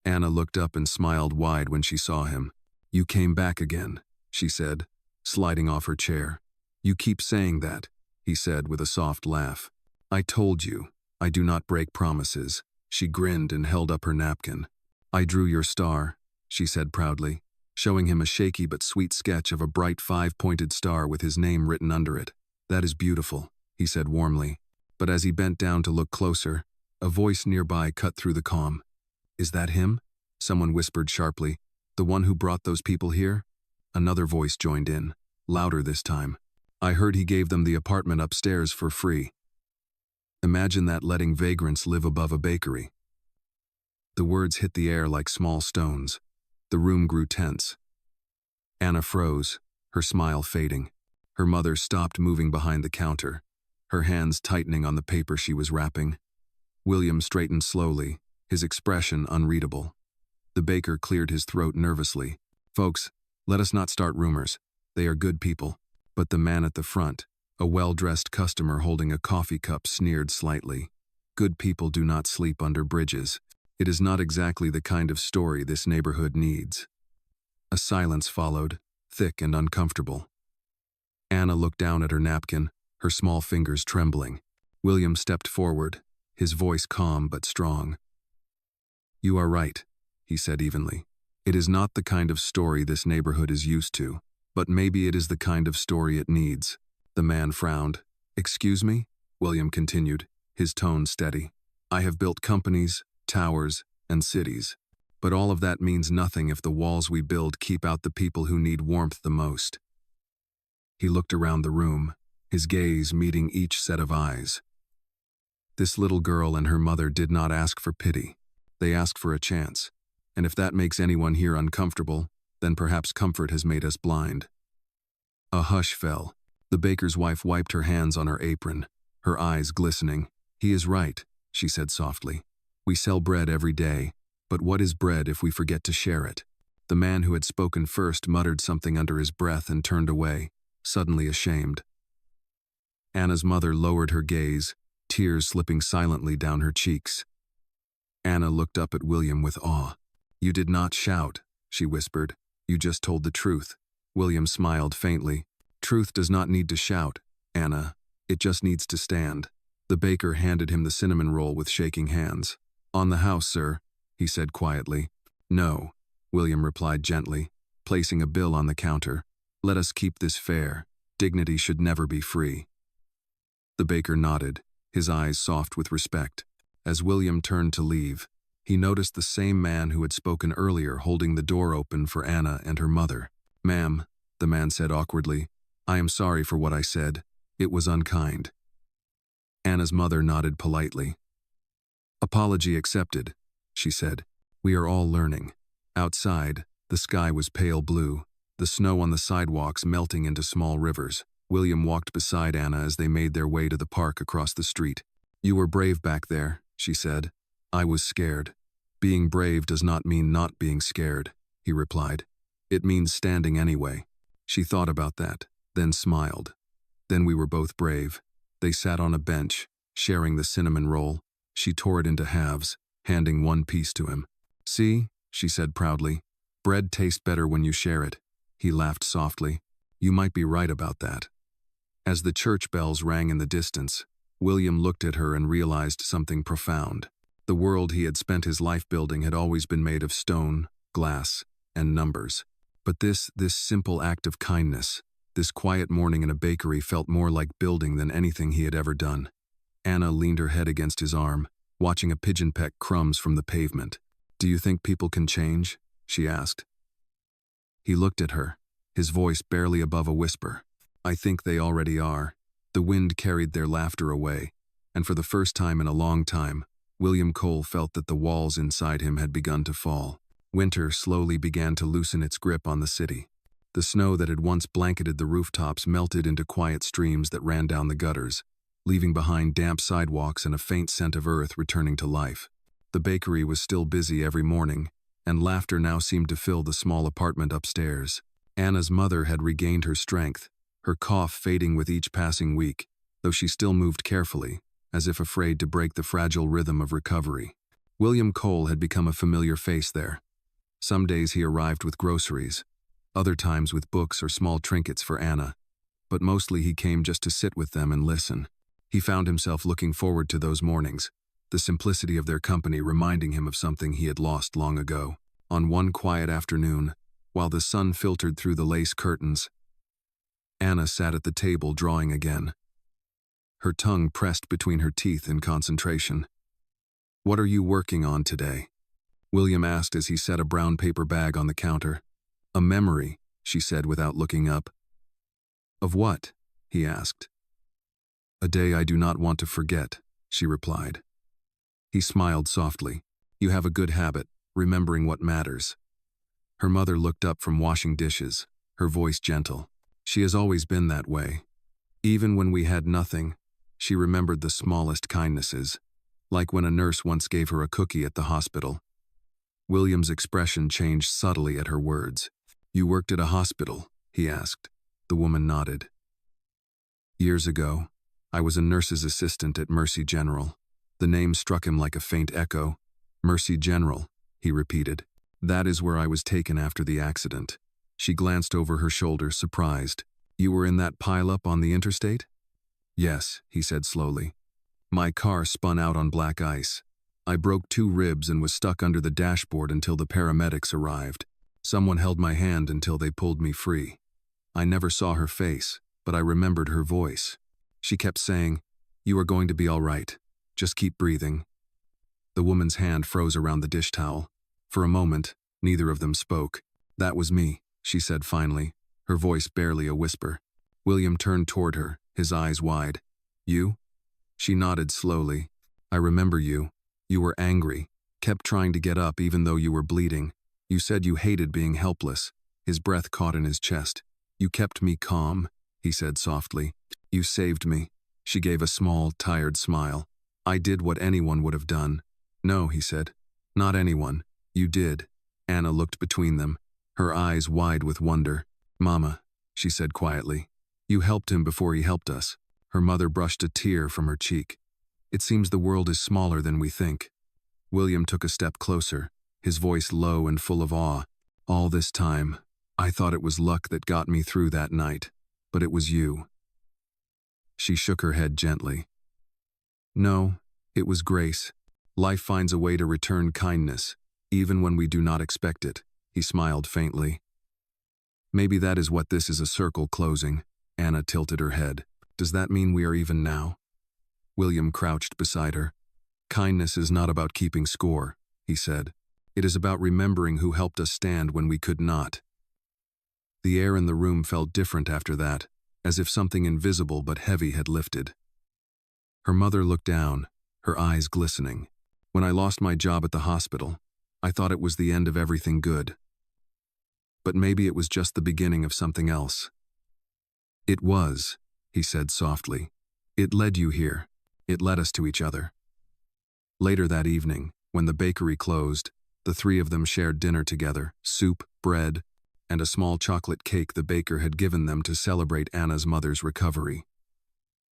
Speaker 1: Anna looked up and smiled wide when she saw him. You came back again, she said, sliding off her chair. You keep saying that, he said with a soft laugh. I told you, I do not break promises. She grinned and held up her napkin. I drew your star, she said proudly, showing him a shaky but sweet sketch of a bright 5-pointed star with his name written under it. That is beautiful, he said warmly. But as he bent down to look closer, a voice nearby cut through the calm. Is that him? Someone whispered sharply. The one who brought those people here? Another voice joined in, louder this time. I heard he gave them the apartment upstairs for free. Imagine that, letting vagrants live above a bakery. The words hit the air like small stones. The room grew tense. Anna froze, her smile fading. Her mother stopped moving behind the counter, her hands tightening on the paper she was wrapping. William straightened slowly, his expression unreadable. The baker cleared his throat nervously. Folks, let us not start rumors. They are good people. But the man at the front, a well-dressed customer holding a coffee cup, sneered slightly. Good people do not sleep under bridges. It is not exactly the kind of story this neighborhood needs. A silence followed, thick and uncomfortable. Anna looked down at her napkin, her small fingers trembling. William stepped forward, his voice calm but strong. You are right, he said evenly. It is not the kind of story this neighborhood is used to, but maybe it is the kind of story it needs. The man frowned. Excuse me? William continued, his tone steady. I have built companies, towers, and cities. But all of that means nothing if the walls we build keep out the people who need warmth the most. He looked around the room, his gaze meeting each set of eyes. This little girl and her mother did not ask for pity. They asked for a chance. And if that makes anyone here uncomfortable, then perhaps comfort has made us blind. A hush fell. The baker's wife wiped her hands on her apron, her eyes glistening. He is right, she said softly. We sell bread every day, but what is bread if we forget to share it? The man who had spoken first muttered something under his breath and turned away, suddenly ashamed. Anna's mother lowered her gaze, tears slipping silently down her cheeks. Anna looked up at William with awe. You did not shout, she whispered. You just told the truth. William smiled faintly. Truth does not need to shout, Anna. It just needs to stand. The baker handed him the cinnamon roll with shaking hands. On the house, sir, he said quietly. No, William replied gently, placing a bill on the counter. Let us keep this fair. Dignity should never be free. The baker nodded, his eyes soft with respect. As William turned to leave, he noticed the same man who had spoken earlier holding the door open for Anna and her mother. Ma'am, the man said awkwardly, I am sorry for what I said. It was unkind. Anna's mother nodded politely. Apology accepted, she said. We are all learning. Outside, the sky was pale blue, the snow on the sidewalks melting into small rivers. William walked beside Anna as they made their way to the park across the street. You were brave back there, she said. I was scared. Being brave does not mean not being scared, he replied. It means standing anyway. She thought about that, then smiled. Then we were both brave. They sat on a bench, sharing the cinnamon roll. She tore it into halves, handing one piece to him. See, she said proudly, bread tastes better when you share it. He laughed softly. You might be right about that. As the church bells rang in the distance, William looked at her and realized something profound. The world he had spent his life building had always been made of stone, glass, and numbers. But this simple act of kindness, this quiet morning in a bakery felt more like building than anything he had ever done. Anna leaned her head against his arm, watching a pigeon peck crumbs from the pavement. Do you think people can change? She asked. He looked at her, his voice barely above a whisper. I think they already are. The wind carried their laughter away, and for the first time in a long time, William Cole felt that the walls inside him had begun to fall. Winter slowly began to loosen its grip on the city. The snow that had once blanketed the rooftops melted into quiet streams that ran down the gutters, leaving behind damp sidewalks and a faint scent of earth returning to life. The bakery was still busy every morning, and laughter now seemed to fill the small apartment upstairs. Anna's mother had regained her strength, her cough fading with each passing week, though she still moved carefully, as if afraid to break the fragile rhythm of recovery. William Cole had become a familiar face there. Some days he arrived with groceries, other times with books or small trinkets for Anna, but mostly he came just to sit with them and listen. He found himself looking forward to those mornings, the simplicity of their company reminding him of something he had lost long ago. On one quiet afternoon, while the sun filtered through the lace curtains, Anna sat at the table drawing again, her tongue pressed between her teeth in concentration. What are you working on today? William asked as he set a brown paper bag on the counter. A memory, she said without looking up. Of what? He asked. A day I do not want to forget, she replied. He smiled softly. You have a good habit, remembering what matters. Her mother looked up from washing dishes, her voice gentle. She has always been that way. Even when we had nothing, she remembered the smallest kindnesses, like when a nurse once gave her a cookie at the hospital. William's expression changed subtly at her words. "You worked at a hospital?" he asked. The woman nodded. "Years ago, I was a nurse's assistant at Mercy General." The name struck him like a faint echo. "Mercy General," he repeated. "That is where I was taken after the accident." She glanced over her shoulder, surprised. "You were in that pileup on the interstate?" "Yes," he said slowly. "My car spun out on black ice. I broke 2 ribs and was stuck under the dashboard until the paramedics arrived. Someone held my hand until they pulled me free. I never saw her face, but I remembered her voice. She kept saying, 'You are going to be all right. Just keep breathing.'" The woman's hand froze around the dish towel. For a moment, neither of them spoke. "That was me," she said finally, her voice barely a whisper. William turned toward her, his eyes wide. "You?" She nodded slowly. "I remember you. You were angry, kept trying to get up even though you were bleeding. You said you hated being helpless." His breath caught in his chest. "You kept me calm," he said softly. "You saved me." She gave a small, tired smile. "I did what anyone would have done." "No," he said. "Not anyone. You did." Anna looked between them, her eyes wide with wonder. "Mama," she said quietly. "You helped him before he helped us." Her mother brushed a tear from her cheek. "It seems the world is smaller than we think." William took a step closer, his voice low and full of awe. "All this time, I thought it was luck that got me through that night, but it was you." She shook her head gently. "No, it was grace. Life finds a way to return kindness, even when we do not expect it." He smiled faintly. "Maybe that is what this is, a circle closing." Anna tilted her head. "Does that mean we are even now?" William crouched beside her. "Kindness is not about keeping score," he said. "It is about remembering who helped us stand when we could not." The air in the room felt different after that, as if something invisible but heavy had lifted. Her mother looked down, her eyes glistening. "When I lost my job at the hospital, I thought it was the end of everything good. But maybe it was just the beginning of something else." "It was," he said softly. "It led you here. It led us to each other." Later that evening, when the bakery closed, the 3 of them shared dinner together, soup, bread, and a small chocolate cake the baker had given them to celebrate Anna's mother's recovery.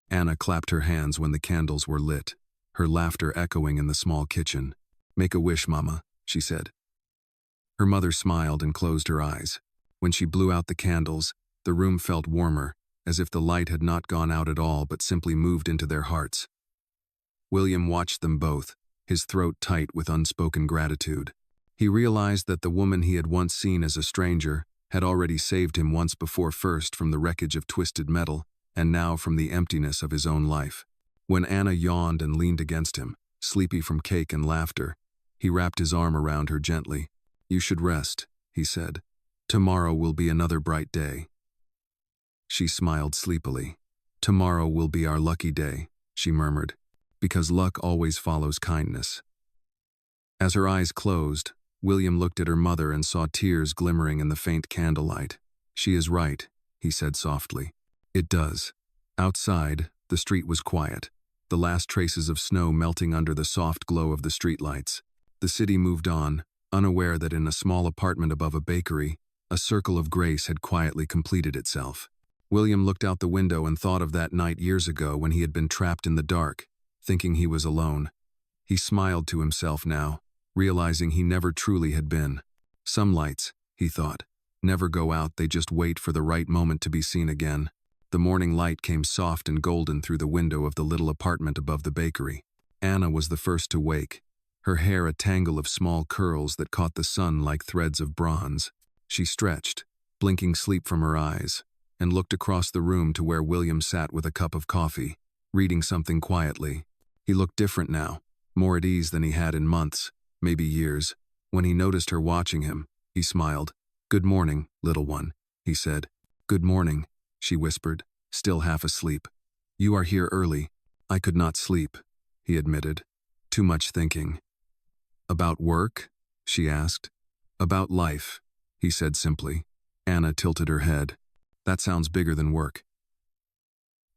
Speaker 1: Anna clapped her hands when the candles were lit, her laughter echoing in the small kitchen. "Make a wish, Mama," she said. Her mother smiled and closed her eyes. When she blew out the candles, the room felt warmer, as if the light had not gone out at all but simply moved into their hearts. William watched them both, his throat tight with unspoken gratitude. He realized that the woman he had once seen as a stranger had already saved him once before, first from the wreckage of twisted metal, and now from the emptiness of his own life. When Anna yawned and leaned against him, sleepy from cake and laughter, he wrapped his arm around her gently. "You should rest," he said. "Tomorrow will be another bright day." She smiled sleepily. "Tomorrow will be our lucky day," she murmured, "because luck always follows kindness." As her eyes closed, William looked at her mother and saw tears glimmering in the faint candlelight. "She is right," he said softly. "It does." Outside, the street was quiet, the last traces of snow melting under the soft glow of the streetlights. The city moved on, unaware that in a small apartment above a bakery, a circle of grace had quietly completed itself. William looked out the window and thought of that night years ago when he had been trapped in the dark, thinking he was alone. He smiled to himself now, realizing he never truly had been. Some lights, he thought, never go out, they just wait for the right moment to be seen again. The morning light came soft and golden through the window of the little apartment above the bakery. Anna was the first to wake, her hair a tangle of small curls that caught the sun like threads of bronze. She stretched, blinking sleep from her eyes, and looked across the room to where William sat with a cup of coffee, reading something quietly. He looked different now, more at ease than he had in months, maybe years. When he noticed her watching him, he smiled. "Good morning, little one," he said. "Good morning," she whispered, still half asleep. "You are here early." "I could not sleep," he admitted. "Too much thinking." "About work?" she asked. "About life," he said simply. Anna tilted her head. "That sounds bigger than work."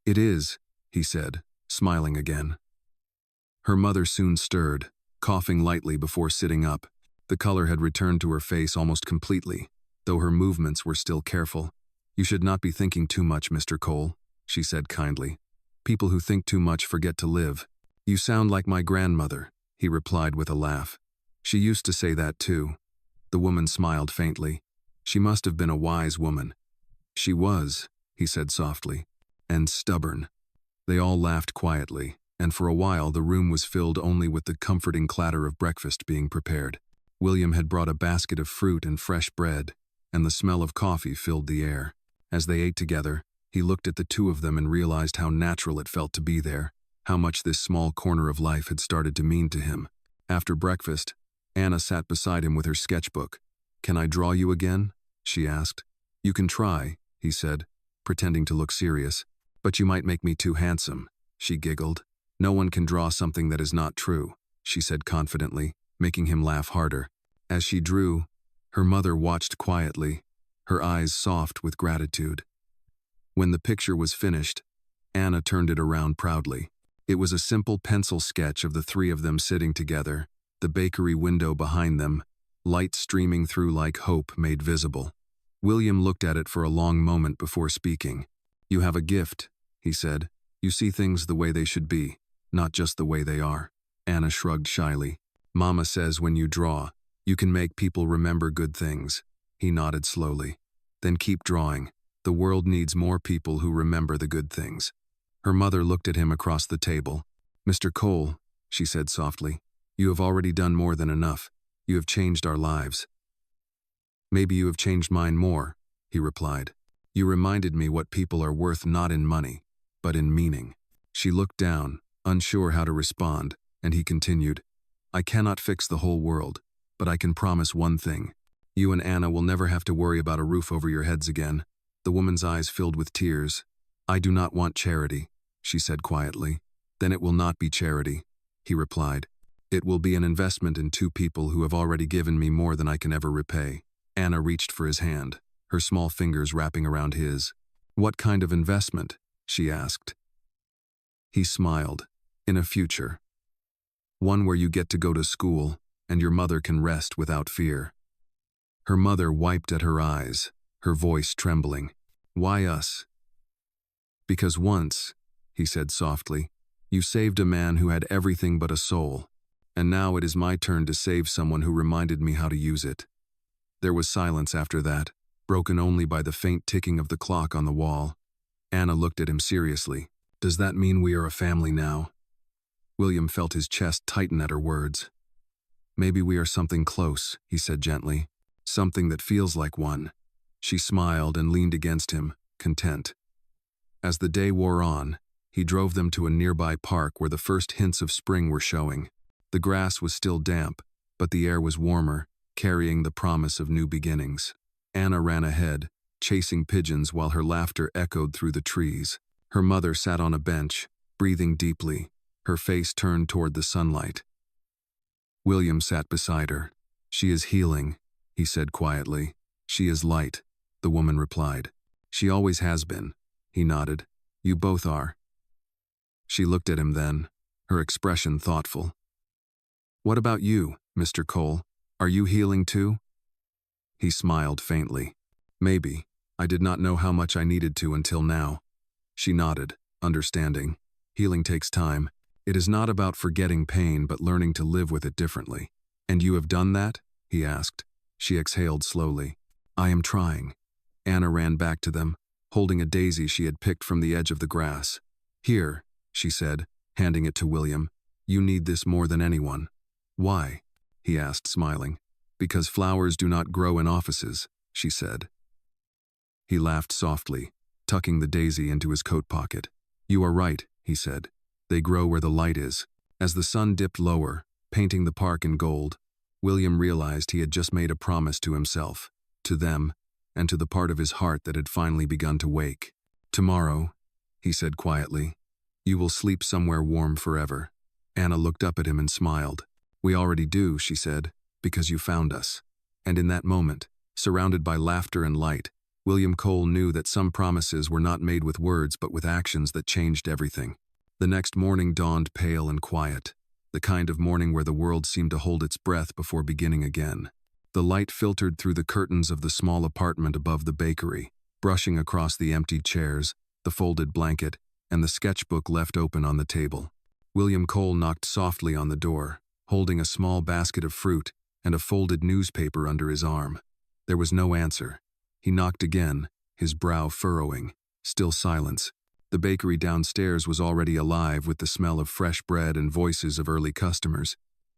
Speaker 1: "It is," he said, smiling again. Her mother soon stirred, coughing lightly before sitting up. The color had returned to her face almost completely, though her movements were still careful. "You should not be thinking too much, Mr. Cole," she said kindly. "People who think too much forget to live." "You sound like my grandmother," he replied with a laugh. "She used to say that too." The woman smiled faintly. "She must have been a wise woman." "She was," he said softly, "and stubborn." They all laughed quietly, and for a while the room was filled only with the comforting clatter of breakfast being prepared. William had brought a basket of fruit and fresh bread, and the smell of coffee filled the air. As they ate together, he looked at the two of them and realized how natural it felt to be there, how much this small corner of life had started to mean to him. After breakfast, Anna sat beside him with her sketchbook. "Can I draw you again?" she asked. "You can try," he said, pretending to look serious. "But you might make me too handsome," she giggled. "No one can draw something that is not true," she said confidently, making him laugh harder. As she drew, her mother watched quietly, her eyes soft with gratitude. When the picture was finished, Anna turned it around proudly. It was a simple pencil sketch of the three of them sitting together, the bakery window behind them, light streaming through like hope made visible. William looked at it for a long moment before speaking. "You have a gift," he said. "You see things the way they should be, not just the way they are." Anna shrugged shyly. "Mama says when you draw, you can make people remember good things." He nodded slowly. "Then keep drawing. The world needs more people who remember the good things." Her mother looked at him across the table. "Mr. Cole," she said softly, "you have already done more than enough. You have changed our lives." "Maybe you have changed mine more," he replied. "You reminded me what people are worth not in money, but in meaning." She looked down, unsure how to respond, and he continued, "I cannot fix the whole world, but I can promise one thing. You and Anna will never have to worry about a roof over your heads again." The woman's eyes filled with tears. "I do not want charity," she said quietly. "Then it will not be charity," he replied. "It will be an investment in two people who have already given me more than I can ever repay." Anna reached for his hand, her small fingers wrapping around his. "What kind of investment?" she asked. He smiled. "In a future. One where you get to go to school, and your mother can rest without fear." Her mother wiped at her eyes, her voice trembling. "Why us?" "Because once," he said softly, "you saved a man who had everything but a soul, and now it is my turn to save someone who reminded me how to use it." There was silence after that, broken only by the faint ticking of the clock on the wall. Anna looked at him seriously. "Does that mean we are a family now?" William felt his chest tighten at her words. "Maybe we are something close," he said gently. "Something that feels like one." She smiled and leaned against him, content. As the day wore on, he drove them to a nearby park where the first hints of spring were showing. The grass was still damp, but the air was warmer, carrying the promise of new beginnings. Anna ran ahead, chasing pigeons while her laughter echoed through the trees. Her mother sat on a bench, breathing deeply, her face turned toward the sunlight. William sat beside her. "She is healing," he said quietly. "She is light," the woman replied. "She always has been." He nodded. "You both are." She looked at him then, her expression thoughtful. "What about you, Mr. Cole? Are you healing too?" He smiled faintly. "Maybe. I did not know how much I needed to until now." She nodded, understanding. "Healing takes time. It is not about forgetting pain but learning to live with it differently." "And you have done that?" he asked. She exhaled slowly. "I am trying." Anna ran back to them, holding a daisy she had picked from the edge of the grass. "Here," she said, handing it to William. "You need this more than anyone." "Why?" he asked, smiling. "Because flowers do not grow in offices," she said. He laughed softly, tucking the daisy into his coat pocket. "You are right," he said. "They grow where the light is." As the sun dipped lower, painting the park in gold, William realized he had just made a promise to himself, to them, and to the part of his heart that had finally begun to wake. "Tomorrow," he said quietly, "you will sleep somewhere warm forever." Anna looked up at him and smiled. "We already do," she said, "because you found us." And in that moment, surrounded by laughter and light, William Cole knew that some promises were not made with words but with actions that changed everything. The next morning dawned pale and quiet. the kind of morning where the world seemed to hold its breath before beginning again. The light filtered through the curtains of the small apartment above the bakery, brushing across the empty chairs, the folded blanket, and the sketchbook left open on the table. William Cole knocked softly on the door, holding a small basket of fruit and a folded newspaper under his arm. There was no answer. He knocked again, his brow furrowing. Still silence. The bakery downstairs was already alive with the smell of fresh bread and voices of early customers,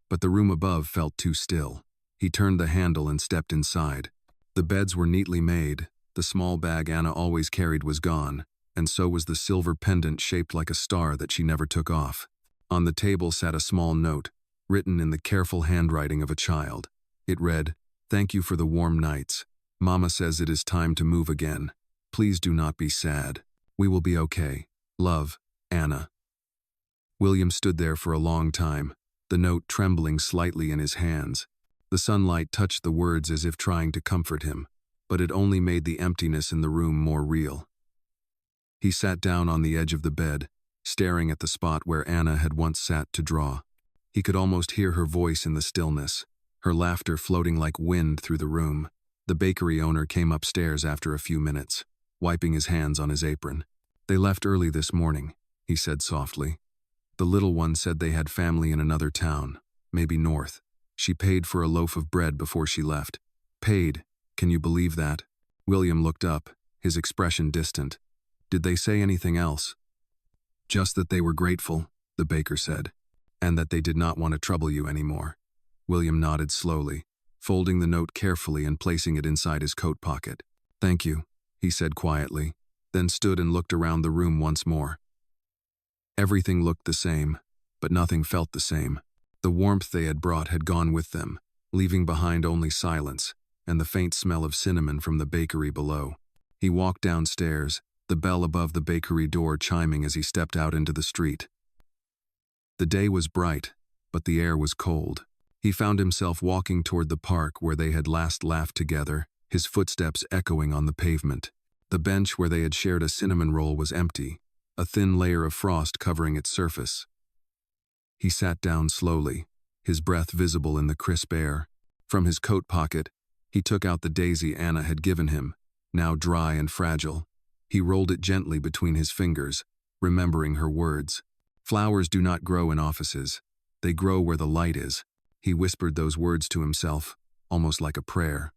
Speaker 1: but the room above felt too still. He turned the handle and stepped inside. The beds were neatly made, the small bag Anna always carried was gone, and so was the silver pendant shaped like a star that she never took off. On the table sat a small note, written in the careful handwriting of a child. It read, "Thank you for the warm nights. Mama says it is time to move again. Please do not be sad. We will be okay. Love, Anna." William stood there for a long time, the note trembling slightly in his hands. The sunlight touched the words as if trying to comfort him, but it only made the emptiness in the room more real. He sat down on the edge of the bed, staring at the spot where Anna had once sat to draw. He could almost hear her voice in the stillness, her laughter floating like wind through the room. The bakery owner came upstairs after a few minutes, wiping his hands on his apron. "They left early this morning," he said softly. "The little one said they had family in another town, maybe north. She paid for a loaf of bread before she left. Paid. Can you believe that?" William looked up, his expression distant. "Did they say anything else?" "Just that they were grateful," the baker said, "and that they did not want to trouble you anymore." William nodded slowly, folding the note carefully and placing it inside his coat pocket. "Thank you," he said quietly, then stood and looked around the room once more. Everything looked the same, but nothing felt the same. The warmth they had brought had gone with them, leaving behind only silence and the faint smell of cinnamon from the bakery below. He walked downstairs, the bell above the bakery door chiming as he stepped out into the street. The day was bright, but the air was cold. He found himself walking toward the park where they had last laughed together, his footsteps echoing on the pavement. The bench where they had shared a cinnamon roll was empty, a thin layer of frost covering its surface. He sat down slowly, his breath visible in the crisp air. From his coat pocket, he took out the daisy Anna had given him, now dry and fragile. He rolled it gently between his fingers, remembering her words. "Flowers do not grow in offices. They grow where the light is." He whispered those words to himself, almost like a prayer.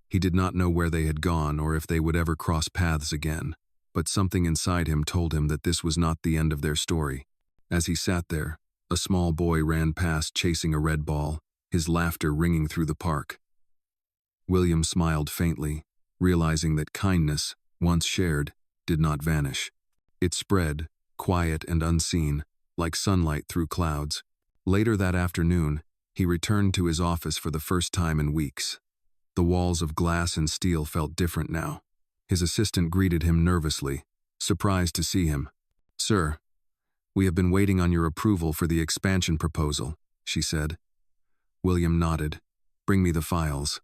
Speaker 1: He did not know where they had gone or if they would ever cross paths again, but something inside him told him that this was not the end of their story. As he sat there, a small boy ran past chasing a red ball, his laughter ringing through the park. William smiled faintly, realizing that kindness, once shared, did not vanish. It spread, quiet and unseen, like sunlight through clouds. Later that afternoon, he returned to his office for the first time in weeks. The walls of glass and steel felt different now. His assistant greeted him nervously, surprised to see him. "Sir, we have been waiting on your approval for the expansion proposal," she said. William nodded. "Bring me the files."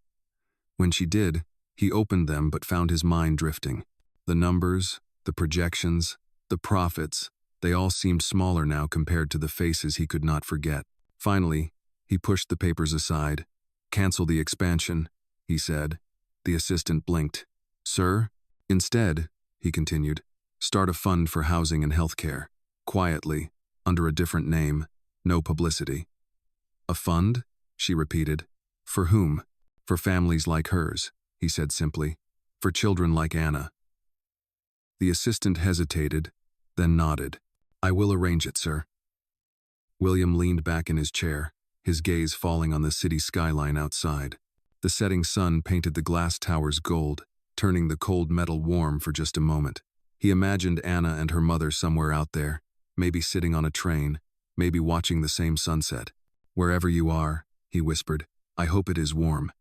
Speaker 1: When she did, he opened them but found his mind drifting. The numbers, the projections, the profits, they all seemed smaller now compared to the faces he could not forget. Finally, he pushed the papers aside. "Cancel the expansion," he said. The assistant blinked. "Sir?" "Instead," he continued, "start a fund for housing and healthcare. Quietly, under a different name, no publicity." "A fund?" she repeated. "For whom?" "For families like hers," he said simply. "For children like Anna." The assistant hesitated, then nodded. "I will arrange it, sir." William leaned back in his chair, his gaze falling on the city skyline outside. The setting sun painted the glass towers gold, turning the cold metal warm for just a moment. He imagined Anna and her mother somewhere out there, maybe sitting on a train, maybe watching the same sunset. "Wherever you are," he whispered, "I hope it is warm."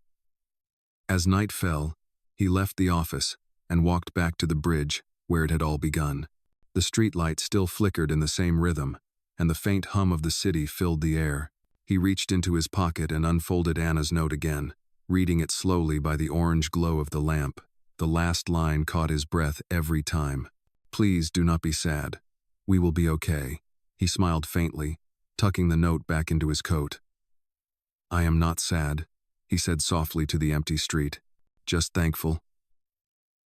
Speaker 1: As night fell, he left the office and walked back to the bridge where it had all begun. The streetlights still flickered in the same rhythm, and the faint hum of the city filled the air. He reached into his pocket and unfolded Anna's note again, reading it slowly by the orange glow of the lamp. The last line caught his breath every time. "Please do not be sad. We will be okay." He smiled faintly, tucking the note back into his coat. "I am not sad," he said softly to the empty street. "Just thankful."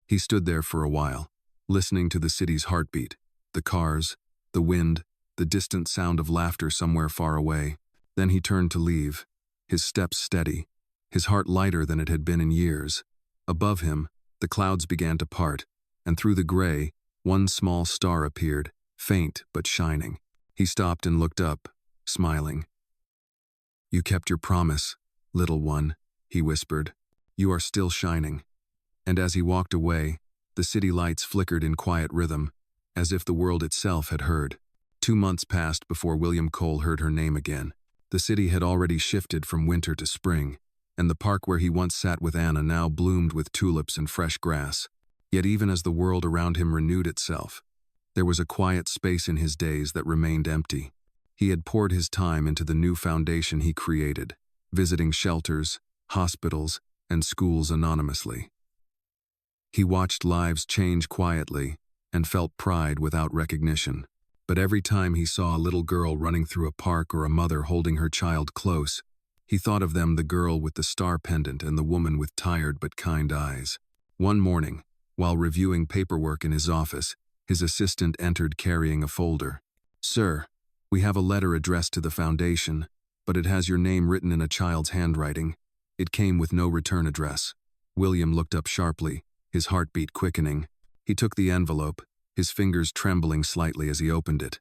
Speaker 1: He stood there for a while, listening to the city's heartbeat, the cars, the wind, the distant sound of laughter somewhere far away. Then he turned to leave, his steps steady, his heart lighter than it had been in years. Above him, the clouds began to part, and through the gray, one small star appeared, faint but shining. He stopped and looked up, smiling. "You kept your promise, little one," he whispered. "You are still shining." And as he walked away, the city lights flickered in quiet rhythm, as if the world itself had heard. 2 months passed before William Cole heard her name again. The city had already shifted from winter to spring, and the park where he once sat with Anna now bloomed with tulips and fresh grass. Yet even as the world around him renewed itself, there was a quiet space in his days that remained empty. He had poured his time into the new foundation he created, visiting shelters, hospitals, and schools anonymously. He watched lives change quietly and felt pride without recognition. But every time he saw a little girl running through a park or a mother holding her child close, he thought of them, the girl with the star pendant and the woman with tired but kind eyes. One morning, while reviewing paperwork in his office, his assistant entered carrying a folder. "Sir, we have a letter addressed to the foundation, but it has your name written in a child's handwriting. It came with no return address." William looked up sharply, his heartbeat quickening. He took the envelope, his fingers trembling slightly as he opened it.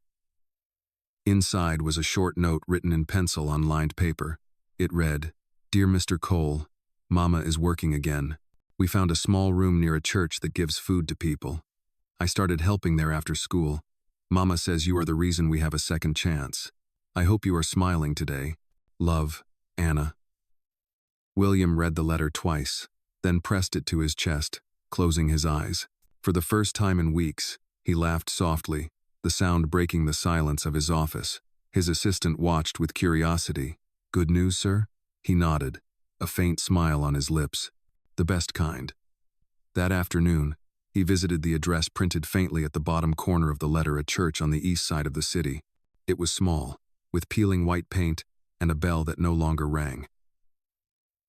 Speaker 1: Inside was a short note written in pencil on lined paper. It read, "Dear Mr. Cole, Mama is working again. We found a small room near a church that gives food to people. I started helping there after school. Mama says you are the reason we have a second chance. I hope you are smiling today. Love, Anna." William read the letter twice, then pressed it to his chest, closing his eyes. For the first time in weeks, he laughed softly, the sound breaking the silence of his office. His assistant watched with curiosity. "Good news, sir?" He nodded, a faint smile on his lips. "The best kind." That afternoon, he visited the address printed faintly at the bottom corner of the letter, a church on the east side of the city. It was small, with peeling white paint and a bell that no longer rang.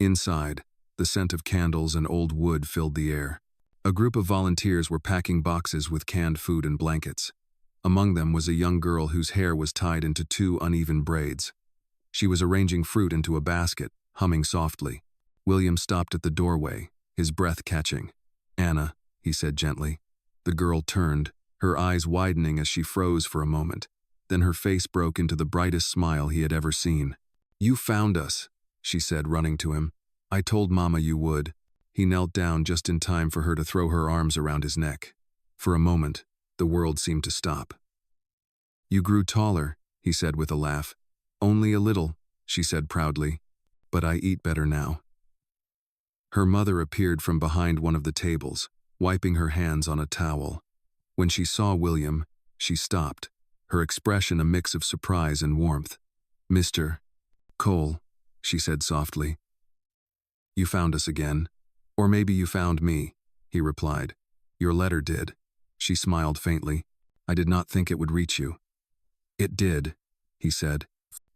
Speaker 1: Inside, the scent of candles and old wood filled the air. A group of volunteers were packing boxes with canned food and blankets. Among them was a young girl whose hair was tied into 2 uneven braids. She was arranging fruit into a basket, humming softly. William stopped at the doorway, his breath catching. "Anna," he said gently. The girl turned, her eyes widening as she froze for a moment. Then her face broke into the brightest smile he had ever seen. "You found us," she said, running to him. "I told Mama you would." He knelt down just in time for her to throw her arms around his neck. For a moment, the world seemed to stop. "You grew taller," he said with a laugh. "Only a little," she said proudly. "But I eat better now." Her mother appeared from behind one of the tables, wiping her hands on a towel. When she saw William, she stopped, her expression a mix of surprise and warmth. "Mr. Cole," she said softly. "You found us again. Or maybe you found me," he replied. "Your letter did." She smiled faintly. "I did not think it would reach you." "It did," he said,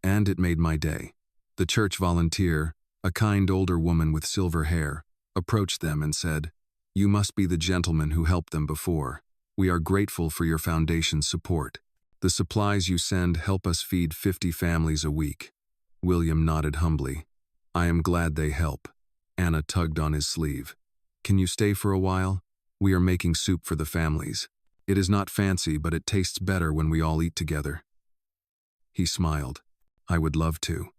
Speaker 1: "and it made my day." The church volunteer, a kind older woman with silver hair, approached them and said, "You must be the gentleman who helped them before. We are grateful for your foundation's support. The supplies you send help us feed 50 families a week." William nodded humbly. "I am glad they help." Anna tugged on his sleeve. "Can you stay for a while? We are making soup for the families. It is not fancy, but it tastes better when we all eat together." He smiled. "I would love to."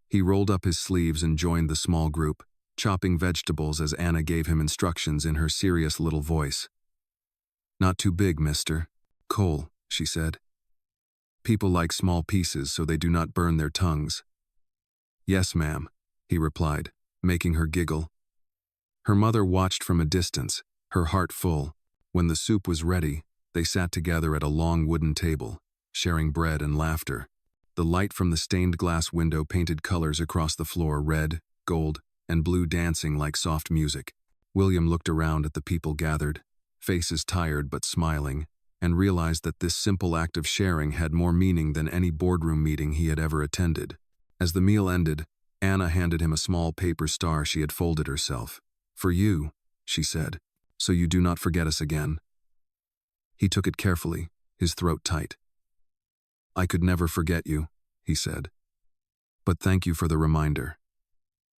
Speaker 1: He rolled up his sleeves and joined the small group, chopping vegetables as Anna gave him instructions in her serious little voice. "Not too big, Mr. Cole," she said. "People like small pieces so they do not burn their tongues." "Yes, ma'am," he replied, making her giggle. Her mother watched from a distance, her heart full. When the soup was ready, they sat together at a long wooden table, sharing bread and laughter. The light from the stained glass window painted colors across the floor, red, gold, and blue, dancing like soft music. William looked around at the people gathered, faces tired but smiling, and realized that this simple act of sharing had more meaning than any boardroom meeting he had ever attended. As the meal ended, Anna handed him a small paper star she had folded herself. "For you," she said, "so you do not forget us again." He took it carefully, his throat tight. "I could never forget you," he said. "But thank you for the reminder."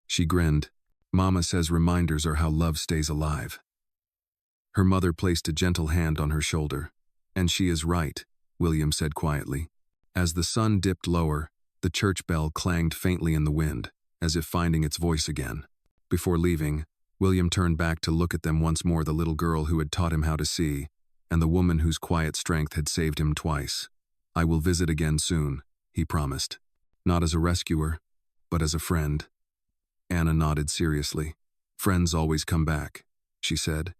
Speaker 1: She grinned. "Mama says reminders are how love stays alive." Her mother placed a gentle hand on her shoulder. "And she is right," William said quietly. As the sun dipped lower, the church bell clanged faintly in the wind, as if finding its voice again. Before leaving, William turned back to look at them once more, the little girl who had taught him how to see, and the woman whose quiet strength had saved him twice. "I will visit again soon," he promised. "Not as a rescuer, but as a friend." Anna nodded seriously. "Friends always come back," she said.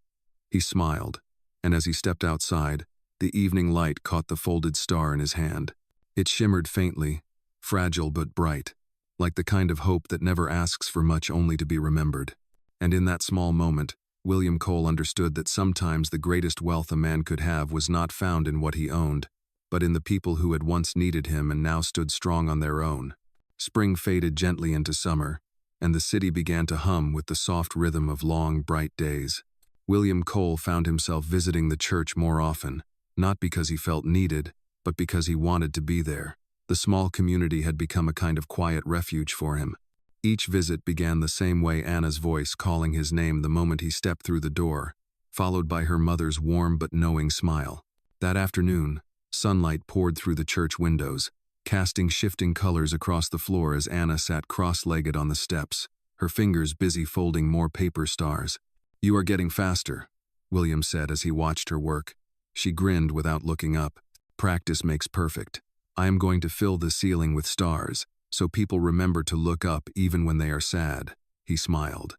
Speaker 1: He smiled, and as he stepped outside, the evening light caught the folded star in his hand. It shimmered faintly, fragile but bright, like the kind of hope that never asks for much only to be remembered. And in that small moment, William Cole understood that sometimes the greatest wealth a man could have was not found in what he owned, but in the people who had once needed him and now stood strong on their own. Spring faded gently into summer, and the city began to hum with the soft rhythm of long, bright days. William Cole found himself visiting the church more often, not because he felt needed, but because he wanted to be there. The small community had become a kind of quiet refuge for him. Each visit began the same way, Anna's voice calling his name the moment he stepped through the door, followed by her mother's warm but knowing smile. That afternoon, sunlight poured through the church windows, casting shifting colors across the floor as Anna sat cross-legged on the steps, her fingers busy folding more paper stars. "You are getting faster," William said as he watched her work. She grinned without looking up. "Practice makes perfect. I am going to fill the ceiling with stars, so people remember to look up even when they are sad." He smiled.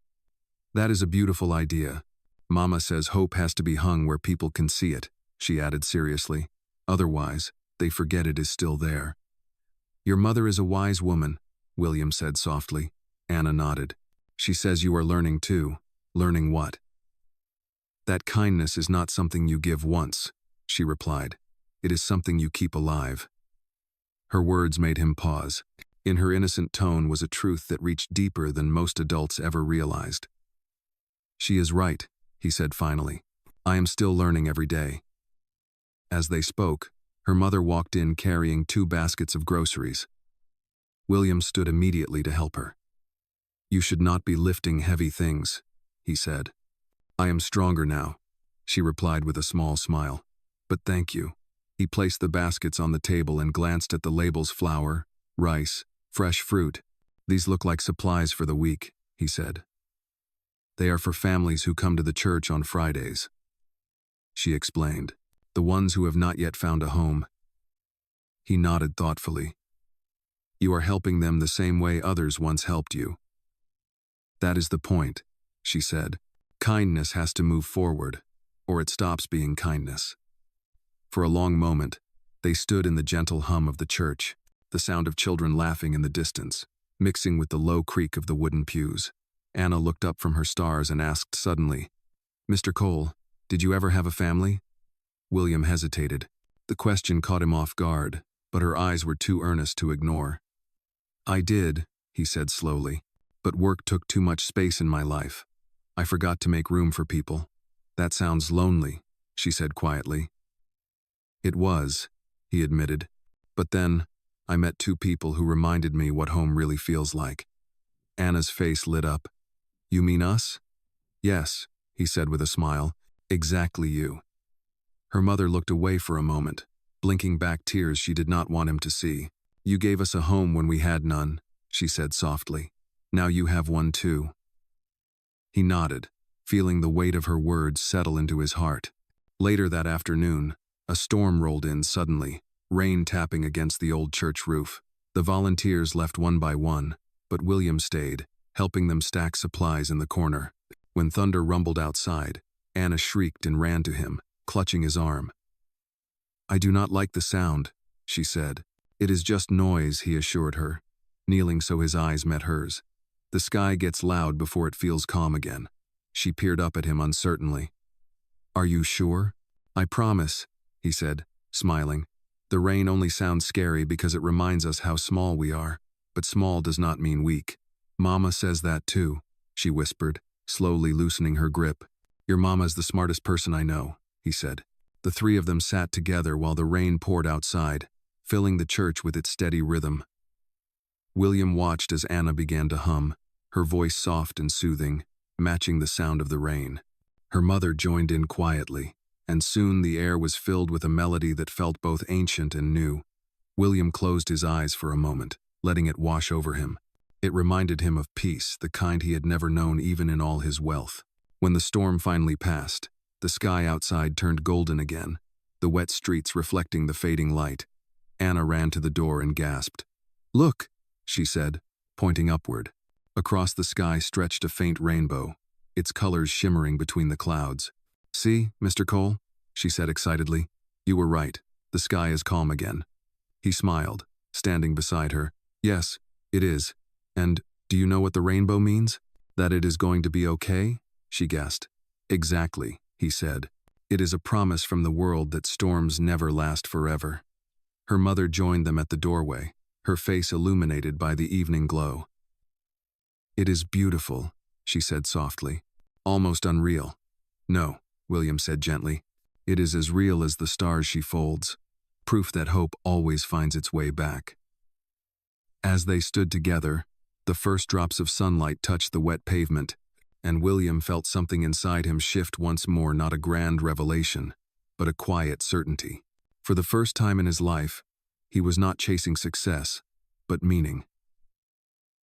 Speaker 1: "That is a beautiful idea. Mama says hope has to be hung where people can see it," she added seriously. "Otherwise, they forget it is still there." "Your mother is a wise woman," William said softly. Anna nodded. "She says you are learning too." "Learning what?" "That kindness is not something you give once," she replied. "It is something you keep alive." Her words made him pause. In her innocent tone was a truth that reached deeper than most adults ever realized. "She is right," he said finally. "I am still learning every day." As they spoke, her mother walked in carrying 2 baskets of groceries. William stood immediately to help her. "You should not be lifting heavy things," he said. "I am stronger now," she replied with a small smile. "But thank you." He placed the baskets on the table and glanced at the labels: flour, rice, fresh fruit. "These look like supplies for the week," he said. "They are for families who come to the church on Fridays," she explained. "The ones who have not yet found a home." He nodded thoughtfully. "You are helping them the same way others once helped you." "That is the point," she said. "Kindness has to move forward, or it stops being kindness." For a long moment, they stood in the gentle hum of the church, the sound of children laughing in the distance, mixing with the low creak of the wooden pews. Anna looked up from her stars and asked suddenly, "Mr. Cole, did you ever have a family?" William hesitated. The question caught him off guard, but her eyes were too earnest to ignore. "I did," he said slowly, "but work took too much space in my life. I forgot to make room for people." "That sounds lonely," she said quietly. "It was," he admitted. "But then, I met 2 people who reminded me what home really feels like." Anna's face lit up. "You mean us?" "Yes," he said with a smile. "Exactly you." Her mother looked away for a moment, blinking back tears she did not want him to see. "You gave us a home when we had none," she said softly. "Now you have one too." He nodded, feeling the weight of her words settle into his heart. Later that afternoon, a storm rolled in suddenly, rain tapping against the old church roof. The volunteers left one by one, but William stayed, helping them stack supplies in the corner. When thunder rumbled outside, Anna shrieked and ran to him, clutching his arm. "I do not like the sound," she said. "It is just noise," he assured her, kneeling so his eyes met hers. "The sky gets loud before it feels calm again." She peered up at him uncertainly. "Are you sure?" "I promise," he said, smiling. The rain only sounds scary because it reminds us how small we are, but small does not mean weak. Mama says that too, she whispered, slowly loosening her grip. Your mama's the smartest person I know, he said. The three of them sat together while the rain poured outside, filling the church with its steady rhythm. William watched as Anna began to hum, her voice soft and soothing, matching the sound of the rain. Her mother joined in quietly, and soon the air was filled with a melody that felt both ancient and new. William closed his eyes for a moment, letting it wash over him. It reminded him of peace, the kind he had never known even in all his wealth. When the storm finally passed, the sky outside turned golden again, the wet streets reflecting the fading light. Anna ran to the door and gasped. Look, she said, pointing upward. Across the sky stretched a faint rainbow, its colors shimmering between the clouds. See, Mr. Cole, she said excitedly. You were right. The sky is calm again. He smiled, standing beside her. Yes, it is. And do you know what the rainbow means? That it is going to be okay? She guessed. Exactly, he said. It is a promise from the world that storms never last forever. Her mother joined them at the doorway, her face illuminated by the evening glow. It is beautiful, she said softly. Almost unreal. No, William said gently. It is as real as the stars she folds, proof that hope always finds its way back. As they stood together, the first drops of sunlight touched the wet pavement, and William felt something inside him shift once more, not a grand revelation, but a quiet certainty. For the first time in his life, he was not chasing success, but meaning.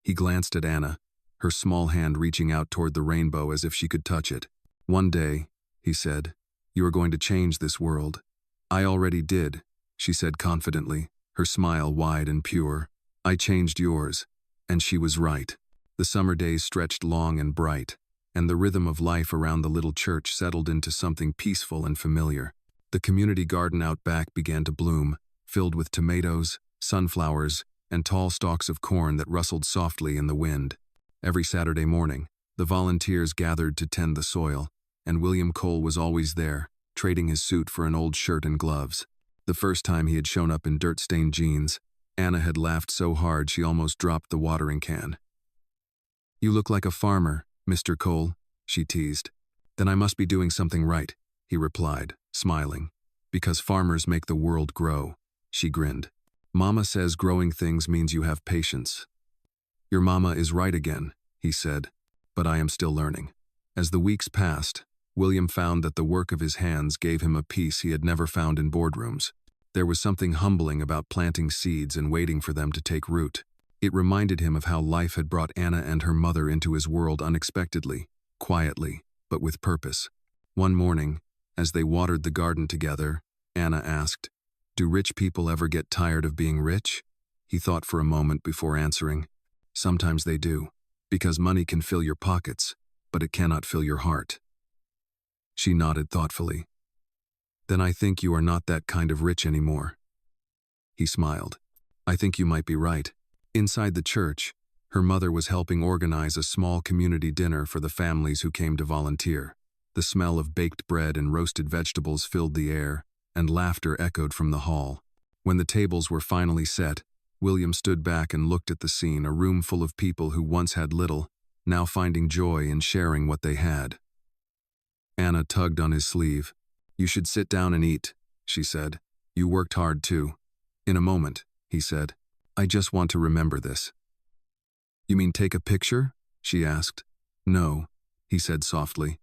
Speaker 1: He glanced at Anna, her small hand reaching out toward the rainbow as if she could touch it. One day, he said, you are going to change this world. I already did, she said confidently, her smile wide and pure. I changed yours. And she was right. The summer days stretched long and bright, and the rhythm of life around the little church settled into something peaceful and familiar. The community garden out back began to bloom, filled with tomatoes, sunflowers, and tall stalks of corn that rustled softly in the wind. Every Saturday morning, the volunteers gathered to tend the soil, and William Cole was always there, trading his suit for an old shirt and gloves. The first time he had shown up in dirt-stained jeans, Anna had laughed so hard she almost dropped the watering can. You look like a farmer, Mr. Cole, she teased. Then I must be doing something right, he replied, smiling. Because farmers make the world grow, she grinned. Mama says growing things means you have patience. Your mama is right again, he said, but I am still learning. As the weeks passed, William found that the work of his hands gave him a peace he had never found in boardrooms. There was something humbling about planting seeds and waiting for them to take root. It reminded him of how life had brought Anna and her mother into his world unexpectedly, quietly, but with purpose. One morning, as they watered the garden together, Anna asked, Do rich people ever get tired of being rich? He thought for a moment before answering. Sometimes they do, because money can fill your pockets, but it cannot fill your heart. She nodded thoughtfully. Then I think you are not that kind of rich anymore. He smiled. I think you might be right. Inside the church, her mother was helping organize a small community dinner for the families who came to volunteer. The smell of baked bread and roasted vegetables filled the air, and laughter echoed from the hall. When the tables were finally set, William stood back and looked at the scene, a room full of people who once had little, now finding joy in sharing what they had. Anna tugged on his sleeve. You should sit down and eat, she said. You worked hard too. In a moment, he said. I just want to remember this. You mean take a picture? She asked. No, he said softly.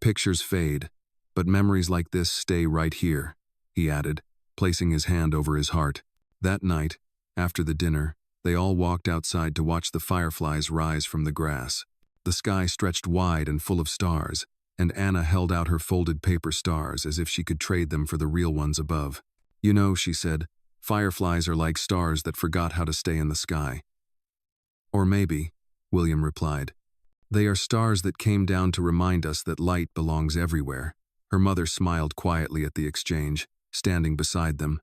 Speaker 1: Pictures fade, but memories like this stay right here, he added, placing his hand over his heart. That night, after the dinner, they all walked outside to watch the fireflies rise from the grass. The sky stretched wide and full of stars, and Anna held out her folded paper stars as if she could trade them for the real ones above. You know, she said, fireflies are like stars that forgot how to stay in the sky. Or maybe, William replied, they are stars that came down to remind us that light belongs everywhere. Her mother smiled quietly at the exchange, standing beside them.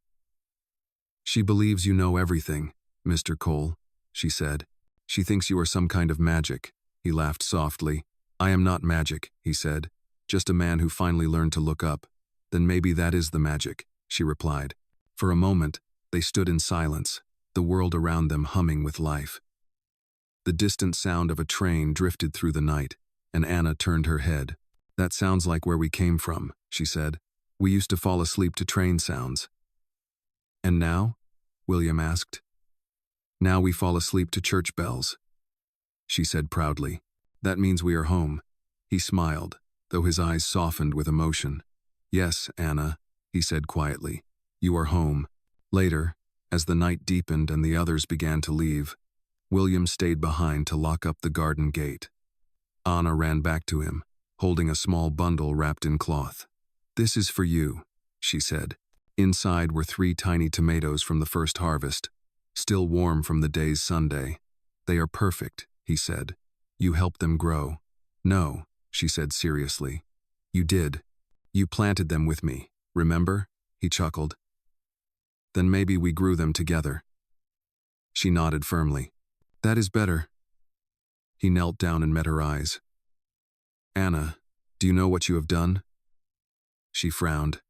Speaker 1: She believes you know everything, Mr. Cole, she said. She thinks you are some kind of magic. He laughed softly. I am not magic, he said, just a man who finally learned to look up. Then maybe that is the magic, she replied. For a moment, they stood in silence, the world around them humming with life. The distant sound of a train drifted through the night, and Anna turned her head. That sounds like where we came from, she said. We used to fall asleep to train sounds. And now? William asked. Now we fall asleep to church bells, she said proudly. That means we are home. He smiled, though his eyes softened with emotion. Yes, Anna, he said quietly. You are home. Later, as the night deepened and the others began to leave, William stayed behind to lock up the garden gate. Anna ran back to him, holding a small bundle wrapped in cloth. This is for you, she said. Inside were 3 tiny tomatoes from the first harvest, still warm from the day's sundae. They are perfect, he said. You helped them grow. No, she said seriously. You did. You planted them with me, remember? He chuckled. Then maybe we grew them together. She nodded firmly. That is better. He knelt down and met her eyes. Anna, do you know what you have done? She frowned.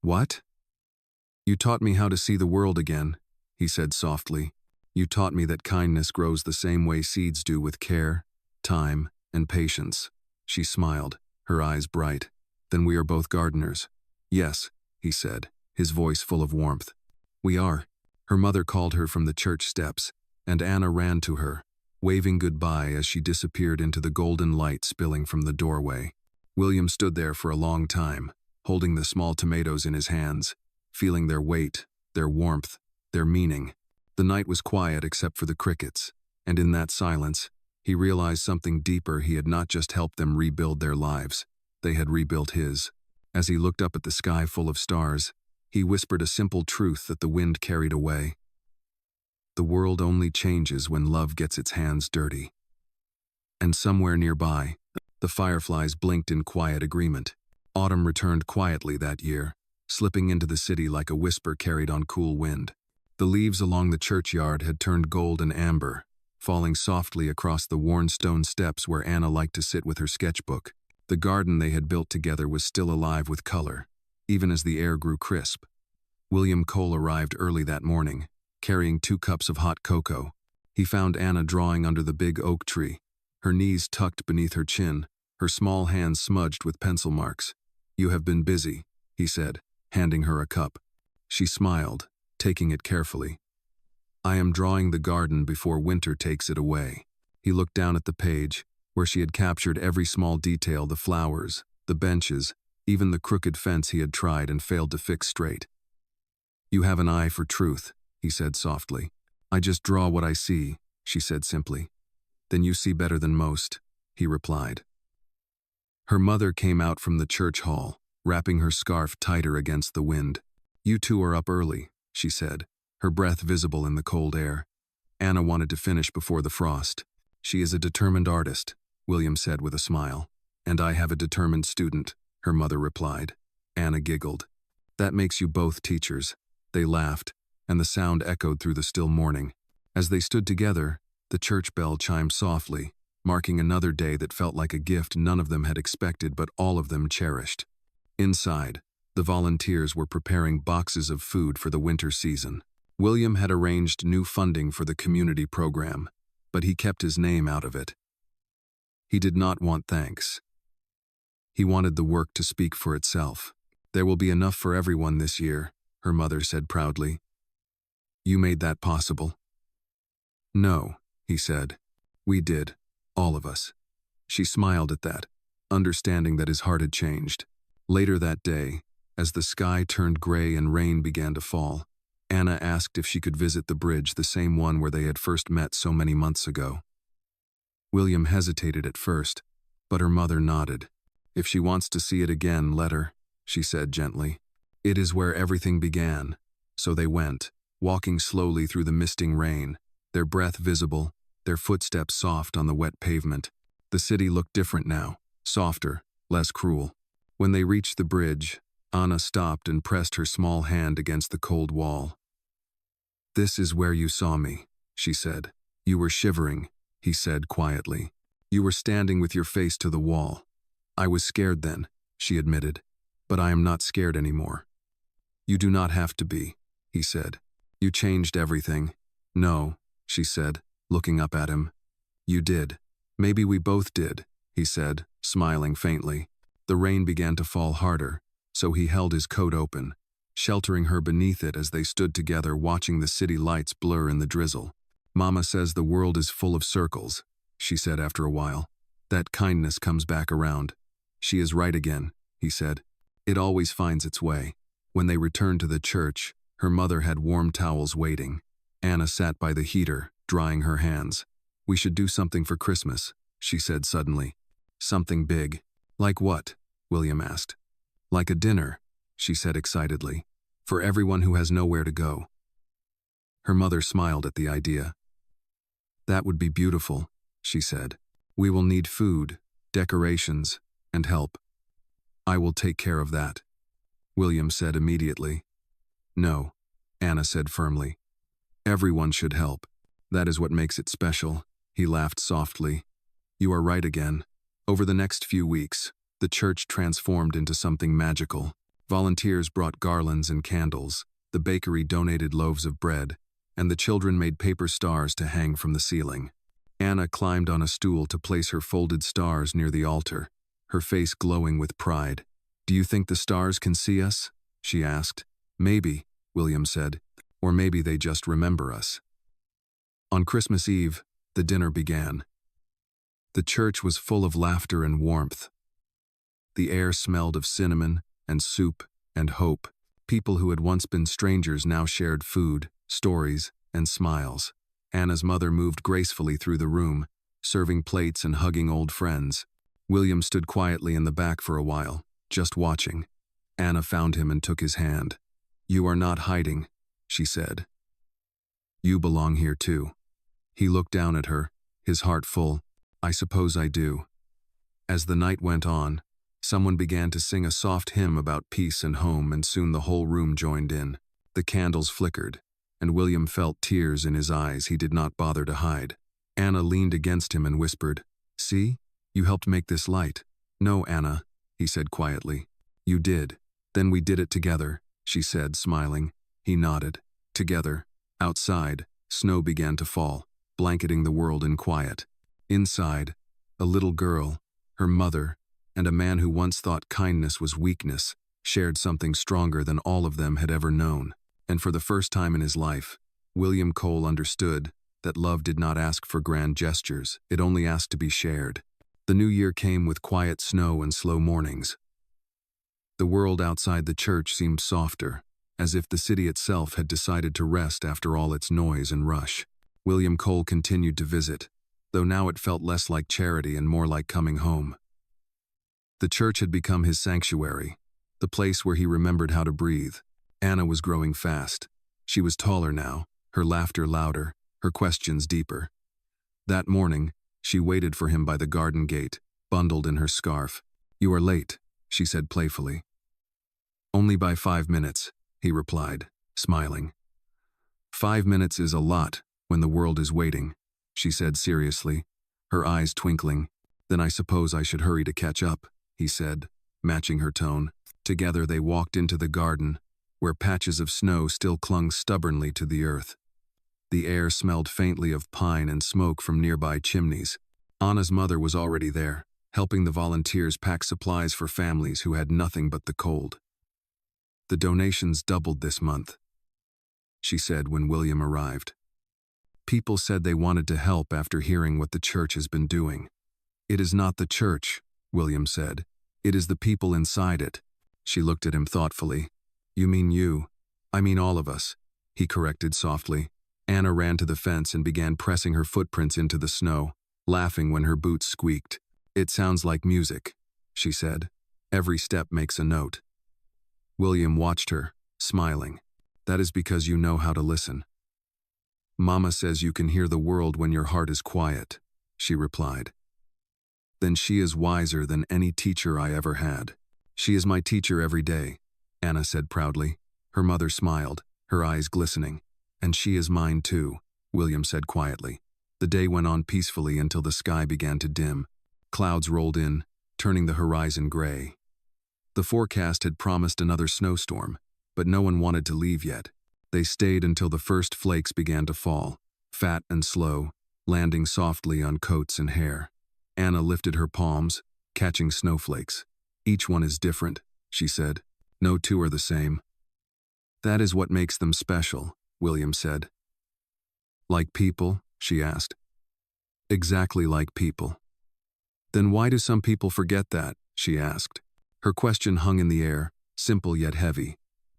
Speaker 1: What? You taught me how to see the world again, he said softly. You taught me that kindness grows the same way seeds do, with care, time, and patience. She smiled, her eyes bright. Then we are both gardeners. Yes, he said, his voice full of warmth. We are. Her mother called her from the church steps, and Anna ran to her, waving goodbye as she disappeared into the golden light spilling from the doorway. William stood there for a long time, holding the small tomatoes in his hands, feeling their weight, their warmth, their meaning. The night was quiet except for the crickets, and in that silence, he realized something deeper. He had not just helped them rebuild their lives, they had rebuilt his. As he looked up at the sky full of stars, he whispered a simple truth that the wind carried away. The world only changes when love gets its hands dirty. And somewhere nearby, the fireflies blinked in quiet agreement. Autumn returned quietly that year, slipping into the city like a whisper carried on cool wind. The leaves along the churchyard had turned gold and amber, falling softly across the worn stone steps where Anna liked to sit with her sketchbook. The garden they had built together was still alive with color, even as the air grew crisp. William Cole arrived early that morning, carrying 2 cups of hot cocoa. He found Anna drawing under the big oak tree, her knees tucked beneath her chin, her small hands smudged with pencil marks. You have been busy, he said, handing her a cup. She smiled, taking it carefully. I am drawing the garden before winter takes it away. He looked down at the page, where she had captured every small detail, the flowers, the benches, even the crooked fence he had tried and failed to fix straight. You have an eye for truth, he said softly. I just draw what I see, she said simply. Then you see better than most, he replied. Her mother came out from the church hall, wrapping her scarf tighter against the wind. You 2 are up early, she said, her breath visible in the cold air. Anna wanted to finish before the frost. She is a determined artist, William said with a smile. And I have a determined student, her mother replied. Anna giggled. That makes you both teachers. They laughed, and the sound echoed through the still morning. As they stood together, the church bell chimed softly, marking another day that felt like a gift none of them had expected but all of them cherished. Inside, the volunteers were preparing boxes of food for the winter season. William had arranged new funding for the community program, but he kept his name out of it. He did not want thanks. He wanted the work to speak for itself. There will be enough for everyone this year, her mother said proudly. You made that possible. No, he said. We did, all of us. She smiled at that, understanding that his heart had changed. Later that day, as the sky turned gray and rain began to fall, Anna asked if she could visit the bridge, the same one where they had first met so many months ago. William hesitated at first, but her mother nodded. If she wants to see it again, let her, she said gently. It is where everything began. So they went, walking slowly through the misting rain, their breath visible, their footsteps soft on the wet pavement. The city looked different now, softer, less cruel. When they reached the bridge, Anna stopped and pressed her small hand against the cold wall. This is where you saw me, she said. You were shivering, he said quietly. You were standing with your face to the wall. I was scared then, she admitted, but I am not scared anymore." "You do not have to be," he said. "You changed everything." "No," she said, looking up at him. "You did. Maybe we both did," he said, smiling faintly. The rain began to fall harder, so he held his coat open, sheltering her beneath it as they stood together watching the city lights blur in the drizzle. "Mama says the world is full of circles," she said after a while. "That kindness comes back around." "She is right again," he said. "It always finds its way." When they returned to the church, her mother had warm towels waiting. Anna sat by the heater, drying her hands. "We should do something for Christmas," she said suddenly. "Something big." "Like what?" William asked. "Like a dinner," she said excitedly, "for everyone who has nowhere to go." Her mother smiled at the idea. "That would be beautiful," she said. "We will need food, decorations, and help." "I will take care of that," William said immediately. "No," Anna said firmly. "Everyone should help. That is what makes it special." He laughed softly. "You are right again." Over the next few weeks, the church transformed into something magical. Volunteers brought garlands and candles, the bakery donated loaves of bread, and the children made paper stars to hang from the ceiling. Anna climbed on a stool to place her folded stars near the altar, her face glowing with pride. "Do you think the stars can see us?" she asked. "Maybe," William said, "or maybe they just remember us." On Christmas Eve, the dinner began. The church was full of laughter and warmth. The air smelled of cinnamon and soup and hope. People who had once been strangers now shared food, stories, and smiles. Anna's mother moved gracefully through the room, serving plates and hugging old friends. William stood quietly in the back for a while, just watching. Anna found him and took his hand. "You are not hiding," she said. "You belong here too." He looked down at her, his heart full. "I suppose I do." As the night went on, someone began to sing a soft hymn about peace and home, and soon the whole room joined in. The candles flickered, and William felt tears in his eyes he did not bother to hide. Anna leaned against him and whispered, "See? You helped make this light." "No, Anna," he said quietly. "You did. Then we did it together," she said, smiling. He nodded. Together, outside, snow began to fall, blanketing the world in quiet. Inside, a little girl, her mother, and a man who once thought kindness was weakness, shared something stronger than all of them had ever known. And for the first time in his life, William Cole understood that love did not ask for grand gestures, it only asked to be shared. The new year came with quiet snow and slow mornings. The world outside the church seemed softer, as if the city itself had decided to rest after all its noise and rush. William Cole continued to visit, though now it felt less like charity and more like coming home. The church had become his sanctuary, the place where he remembered how to breathe. Anna was growing fast. She was taller now, her laughter louder, her questions deeper. That morning, she waited for him by the garden gate, bundled in her scarf. "You are late," she said playfully. "Only by 5 minutes," he replied, smiling. 5 minutes is a lot when the world is waiting," she said seriously, her eyes twinkling. "Then I suppose I should hurry to catch up," he said, matching her tone. Together they walked into the garden, where patches of snow still clung stubbornly to the earth. The air smelled faintly of pine and smoke from nearby chimneys. Anna's mother was already there, helping the volunteers pack supplies for families who had nothing but the cold. "The donations doubled this month," she said when William arrived. "People said they wanted to help after hearing what the church has been doing." "It is not the church," William said. "It is the people inside it." She looked at him thoughtfully. "You mean you?" "I mean all of us," he corrected softly. Anna ran to the fence and began pressing her footprints into the snow, laughing when her boots squeaked. "It sounds like music," she said. "Every step makes a note." William watched her, smiling. "That is because you know how to listen." "Mama says you can hear the world when your heart is quiet," she replied. "Then she is wiser than any teacher I ever had." "She is my teacher every day," Anna said proudly. Her mother smiled, her eyes glistening. "And she is mine too," William said quietly. The day went on peacefully until the sky began to dim. Clouds rolled in, turning the horizon gray. The forecast had promised another snowstorm, but no one wanted to leave yet. They stayed until the first flakes began to fall, fat and slow, landing softly on coats and hair. Anna lifted her palms, catching snowflakes. "Each one is different," she said. "No two are the same." "That is what makes them special," William said. "Like people?" she asked. "Exactly like people." "Then why do some people forget that?" she asked. Her question hung in the air, simple yet heavy.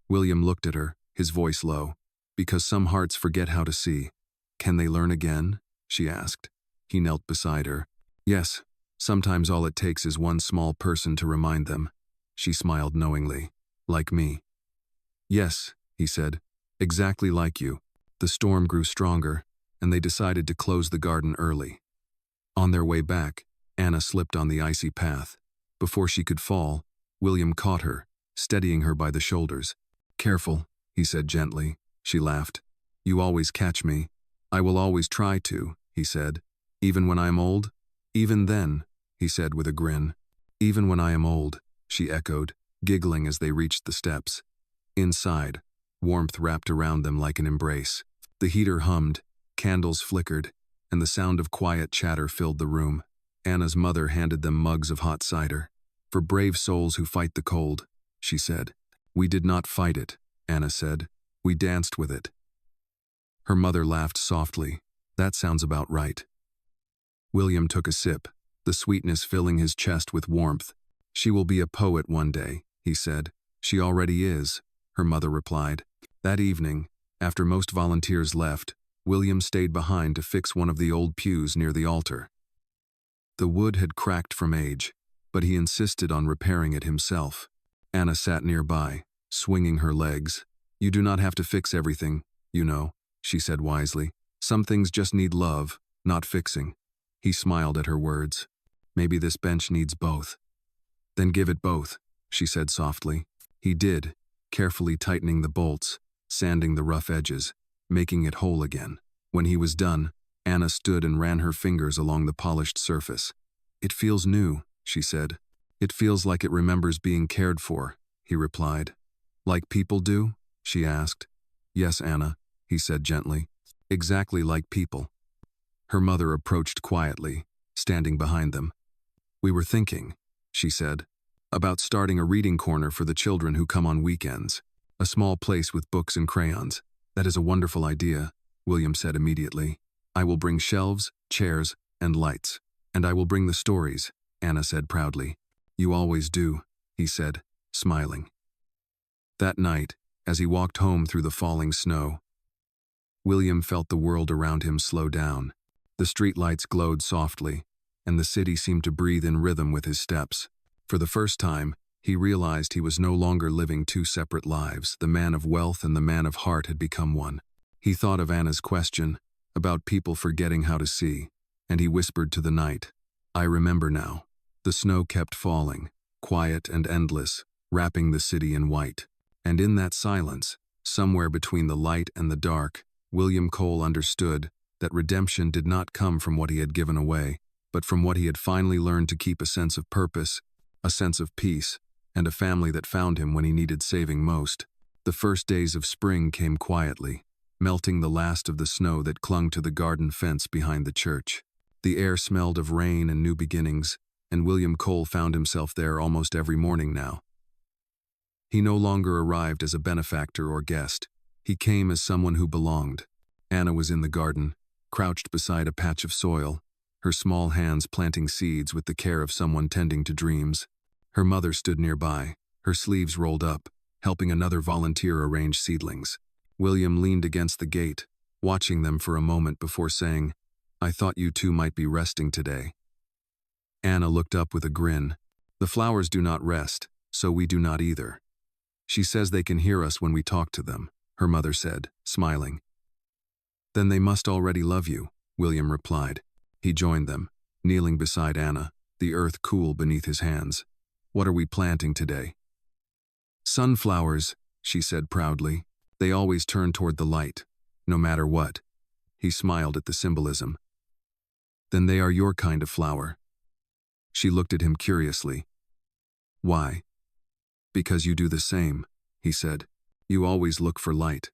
Speaker 1: William looked at her, his voice low. "Because some hearts forget how to see." "Can they learn again?" she asked. He knelt beside her. "Yes, sometimes all it takes is one small person to remind them." She smiled knowingly. "Like me." "Yes," he said, "exactly like you." The storm grew stronger, and they decided to close the garden early. On their way back, Anna slipped on the icy path. Before she could fall, William caught her, steadying her by the shoulders. "Careful," he said gently. She laughed. "You always catch me." "I will always try to," he said. "Even when I am old?" "Even then," he said with a grin. "Even when I am old," she echoed, giggling as they reached the steps. Inside, warmth wrapped around them like an embrace. The heater hummed, candles flickered, and the sound of quiet chatter filled the room. Anna's mother handed them mugs of hot cider. "For brave souls who fight the cold," she said. "We did not fight it," Anna said. "We danced with it." Her mother laughed softly. "That sounds about right." William took a sip, the sweetness filling his chest with warmth. "She will be a poet one day," he said. "She already is," her mother replied. That evening, after most volunteers left, William stayed behind to fix one of the old pews near the altar. The wood had cracked from age, but he insisted on repairing it himself. Anna sat nearby, swinging her legs. "You do not have to fix everything, you know," she said wisely. "Some things just need love, not fixing." He smiled at her words. "Maybe this bench needs both." "Then give it both," she said softly. He did, carefully tightening the bolts, sanding the rough edges, making it whole again. When he was done, Anna stood and ran her fingers along the polished surface. "It feels new," she said. "It feels like it remembers being cared for," he replied. "Like people do?" she asked. "Yes, Anna," he said gently. "Exactly like people." Her mother approached quietly, standing behind them. "We were thinking," she said, "about starting a reading corner for the children who come on weekends. A small place with books and crayons." "That is a wonderful idea," William said immediately. "I will bring shelves, chairs, and lights. And I will bring the stories," Anna said proudly. "You always do," he said, smiling. That night, as he walked home through the falling snow, William felt the world around him slow down. The streetlights glowed softly, and the city seemed to breathe in rhythm with his steps. For the first time, he realized he was no longer living two separate lives. The man of wealth and the man of heart had become one. He thought of Anna's question, about people forgetting how to see, and he whispered to the night, "I remember now." The snow kept falling, quiet and endless, wrapping the city in white. And in that silence, somewhere between the light and the dark, William Cole understood that redemption did not come from what he had given away, but from what he had finally learned to keep: a sense of purpose, a sense of peace, and a family that found him when he needed saving most. The first days of spring came quietly, melting the last of the snow that clung to the garden fence behind the church. The air smelled of rain and new beginnings, and William Cole found himself there almost every morning now. He no longer arrived as a benefactor or guest. He came as someone who belonged. Anna was in the garden, crouched beside a patch of soil, her small hands planting seeds with the care of someone tending to dreams. Her mother stood nearby, her sleeves rolled up, helping another volunteer arrange seedlings. William leaned against the gate, watching them for a moment before saying, "I thought you two might be resting today." Anna looked up with a grin. "The flowers do not rest, so we do not either." "She says they can hear us when we talk to them," her mother said, smiling. "Then they must already love you," William replied. He joined them, kneeling beside Anna, the earth cool beneath his hands. "What are we planting today?" "Sunflowers," she said proudly. "They always turn toward the light, no matter what." He smiled at the symbolism. "Then they are your kind of flower." She looked at him curiously. "Why?" Because you do the same, he said. You always look for light.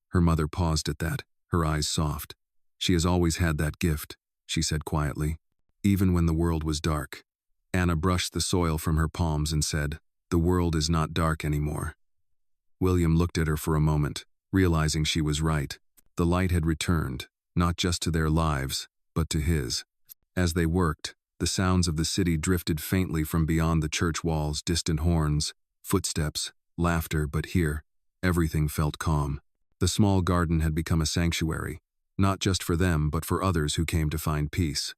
Speaker 1: Her mother paused at that, her eyes soft. She has always had that gift, she said quietly, even when the world was dark. Anna brushed the soil from her palms and said, "The world is not dark anymore." William looked at her for a moment, realizing she was right. The light had returned, not just to their lives, but to his. As they worked, the sounds of the city drifted faintly from beyond the church walls, distant horns, footsteps, laughter, but here, everything felt calm. The small garden had become a sanctuary, not just for them but for others who came to find peace.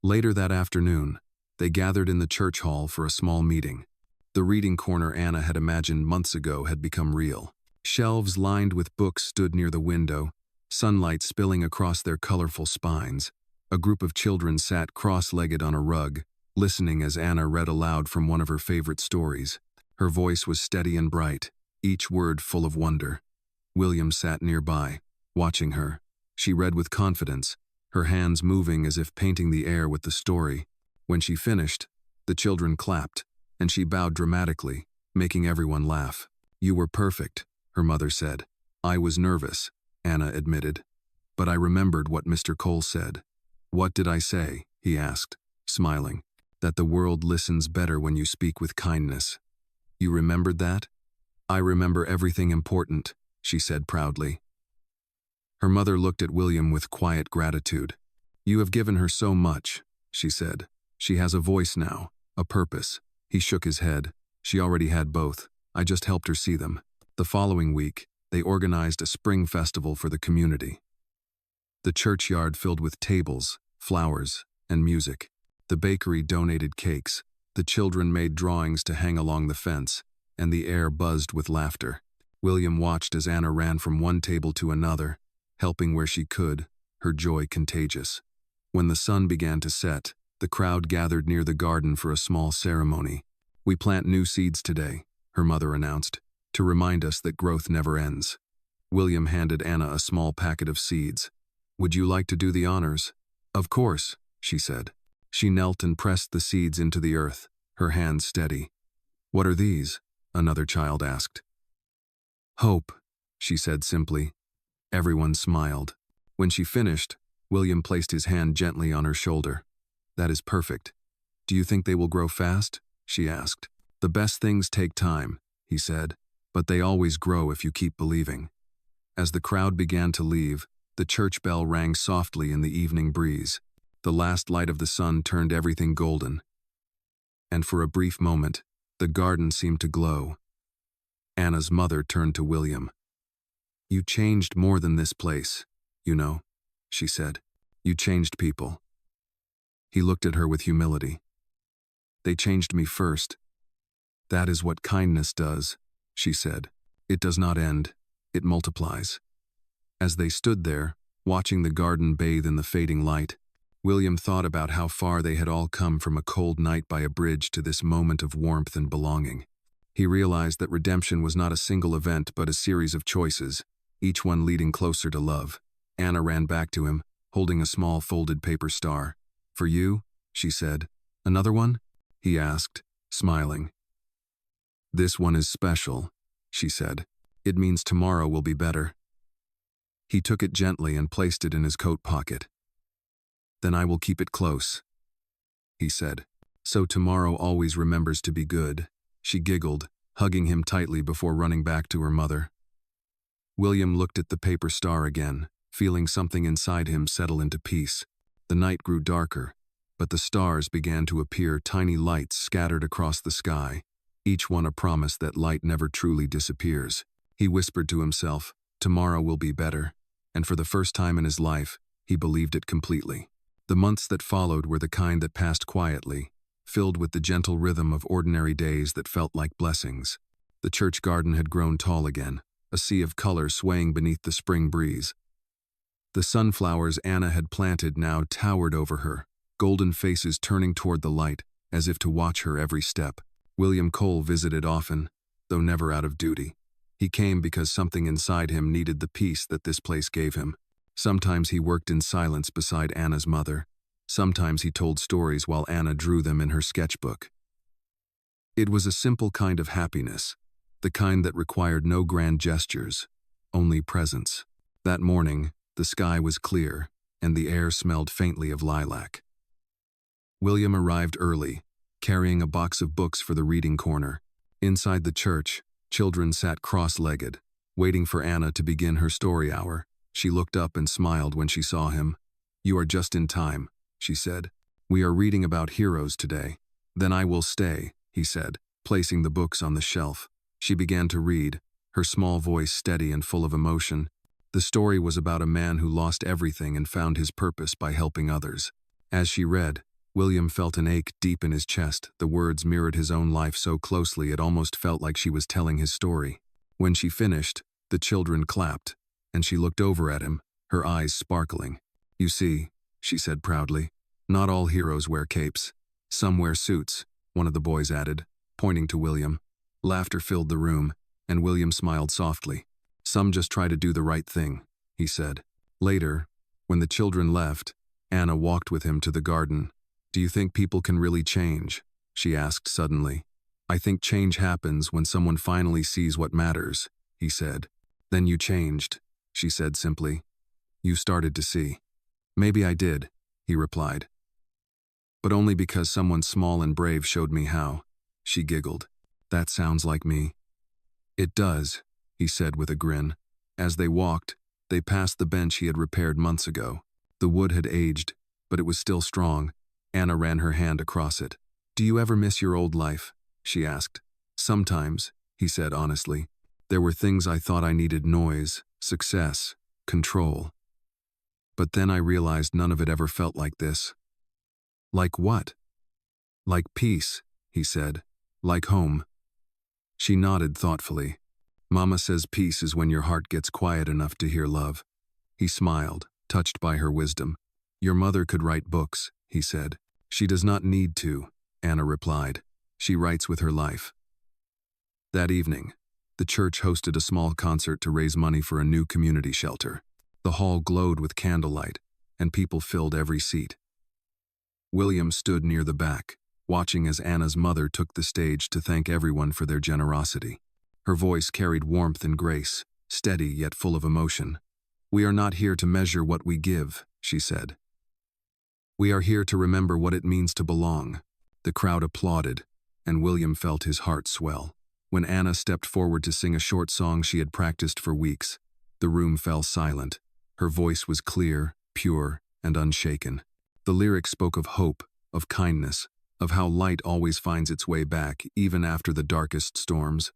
Speaker 1: Later that afternoon, they gathered in the church hall for a small meeting. The reading corner Anna had imagined months ago had become real. Shelves lined with books stood near the window, sunlight spilling across their colorful spines. A group of children sat cross-legged on a rug, listening as Anna read aloud from one of her favorite stories. Her voice was steady and bright, each word full of wonder. William sat nearby, watching her. She read with confidence, her hands moving as if painting the air with the story. When she finished, the children clapped, and she bowed dramatically, making everyone laugh. "You were perfect," her mother said. "I was nervous," Anna admitted. "But I remembered what Mr. Cole said." "What did I say?" he asked, smiling. "That the world listens better when you speak with kindness." "You remembered that?" "I remember everything important," she said proudly. Her mother looked at William with quiet gratitude. "You have given her so much," she said. "She has a voice now, a purpose." He shook his head. "She already had both. I just helped her see them." The following week, they organized a spring festival for the community. The churchyard filled with tables, flowers, and music. The bakery donated cakes. The children made drawings to hang along the fence, and the air buzzed with laughter. William watched as Anna ran from one table to another, helping where she could, her joy contagious. When the sun began to set, the crowd gathered near the garden for a small ceremony. "We plant new seeds today," her mother announced, "to remind us that growth never ends." William handed Anna a small packet of seeds. "Would you like to do the honors?" "Of course," she said. She knelt and pressed the seeds into the earth, her hands steady. "What are these?" another child asked. "Hope," she said simply. Everyone smiled. When she finished, William placed his hand gently on her shoulder. "That is perfect. Do you think they will grow fast?" she asked. "The best things take time," he said, "but they always grow if you keep believing." As the crowd began to leave, the church bell rang softly in the evening breeze. The last light of the sun turned everything golden. And for a brief moment, the garden seemed to glow. Anna's mother turned to William. "You changed more than this place, you know," she said. "You changed people." He looked at her with humility. "They changed me first." "That is what kindness does," she said. "It does not end, it multiplies." As they stood there, watching the garden bathe in the fading light, William thought about how far they had all come from a cold night by a bridge to this moment of warmth and belonging. He realized that redemption was not a single event but a series of choices, each one leading closer to love. Anna ran back to him, holding a small folded paper star. "For you?" she said. "Another one?" he asked, smiling. "This one is special," she said. "It means tomorrow will be better." He took it gently and placed it in his coat pocket. "Then I will keep it close," he said. "So tomorrow always remembers to be good." She giggled, hugging him tightly before running back to her mother. William looked at the paper star again, feeling something inside him settle into peace. The night grew darker, but the stars began to appear, tiny lights scattered across the sky, each one a promise that light never truly disappears. He whispered to himself, "Tomorrow will be better," and for the first time in his life, he believed it completely. The months that followed were the kind that passed quietly, filled with the gentle rhythm of ordinary days that felt like blessings. The church garden had grown tall again, a sea of color swaying beneath the spring breeze. The sunflowers Anna had planted now towered over her, golden faces turning toward the light, as if to watch her every step. William Cole visited often, though never out of duty. He came because something inside him needed the peace that this place gave him. Sometimes he worked in silence beside Anna's mother. Sometimes he told stories while Anna drew them in her sketchbook. It was a simple kind of happiness, the kind that required no grand gestures, only presence. That morning, the sky was clear, and the air smelled faintly of lilac. William arrived early, carrying a box of books for the reading corner. Inside the church, children sat cross-legged, waiting for Anna to begin her story hour. She looked up and smiled when she saw him. "You are just in time," she said. "We are reading about heroes today." "Then I will stay," he said, placing the books on the shelf. She began to read, her small voice steady and full of emotion. The story was about a man who lost everything and found his purpose by helping others. As she read, William felt an ache deep in his chest. The words mirrored his own life so closely it almost felt like she was telling his story. When she finished, the children clapped, and she looked over at him, her eyes sparkling. "You see," she said proudly, "not all heroes wear capes. Some wear suits," one of the boys added, pointing to William. Laughter filled the room, and William smiled softly. "Some just try to do the right thing," he said. Later, when the children left, Anna walked with him to the garden. "Do you think people can really change?" she asked suddenly. "I think change happens when someone finally sees what matters," he said. "Then you changed," she said simply. "You started to see." "Maybe I did," he replied. "But only because someone small and brave showed me how." She giggled. "That sounds like me." "It does," he said with a grin. As they walked, they passed the bench he had repaired months ago. The wood had aged, but it was still strong. Anna ran her hand across it. "Do you ever miss your old life?" she asked. "Sometimes," he said honestly. "There were things I thought I needed: noise, success, control. But then I realized none of it ever felt like this." "Like what?" "Like peace," he said. "Like home." She nodded thoughtfully. "Mama says peace is when your heart gets quiet enough to hear love." He smiled, touched by her wisdom. "Your mother could write books," he said. "She does not need to," Anna replied. "She writes with her life." That evening, the church hosted a small concert to raise money for a new community shelter. The hall glowed with candlelight, and people filled every seat. William stood near the back, watching as Anna's mother took the stage to thank everyone for their generosity. Her voice carried warmth and grace, steady yet full of emotion. "We are not here to measure what we give," she said. "We are here to remember what it means to belong." The crowd applauded, and William felt his heart swell. When Anna stepped forward to sing a short song she had practiced for weeks, the room fell silent. Her voice was clear, pure, and unshaken. The lyrics spoke of hope, of kindness, of how light always finds its way back, even after the darkest storms.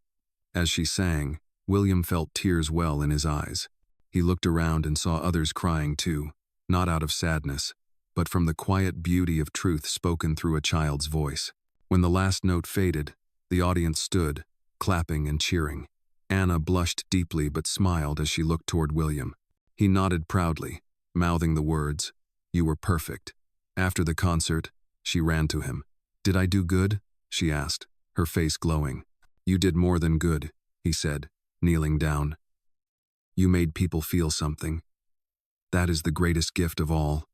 Speaker 1: As she sang, William felt tears well in his eyes. He looked around and saw others crying too, not out of sadness, but from the quiet beauty of truth spoken through a child's voice. When the last note faded, the audience stood, clapping and cheering. Anna blushed deeply but smiled as she looked toward William. He nodded proudly, mouthing the words, "You were perfect." After the concert, she ran to him. "Did I do good?" she asked, her face glowing. "You did more than good," he said, kneeling down. "You made people feel something. That is the greatest gift of all."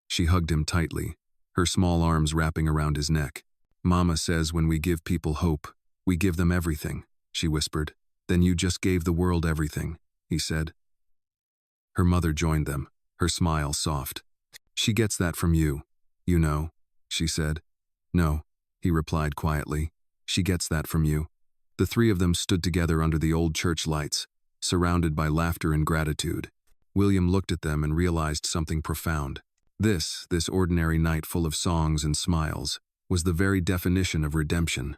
Speaker 1: She hugged him tightly, her small arms wrapping around his neck. "Mama says when we give people hope, we give them everything," she whispered. "Then you just gave the world everything," he said. Her mother joined them, her smile soft. "She gets that from you, you know," she said. "No," he replied quietly. "She gets that from you." The three of them stood together under the old church lights, surrounded by laughter and gratitude. William looked at them and realized something profound. This ordinary night full of songs and smiles, was the very definition of redemption.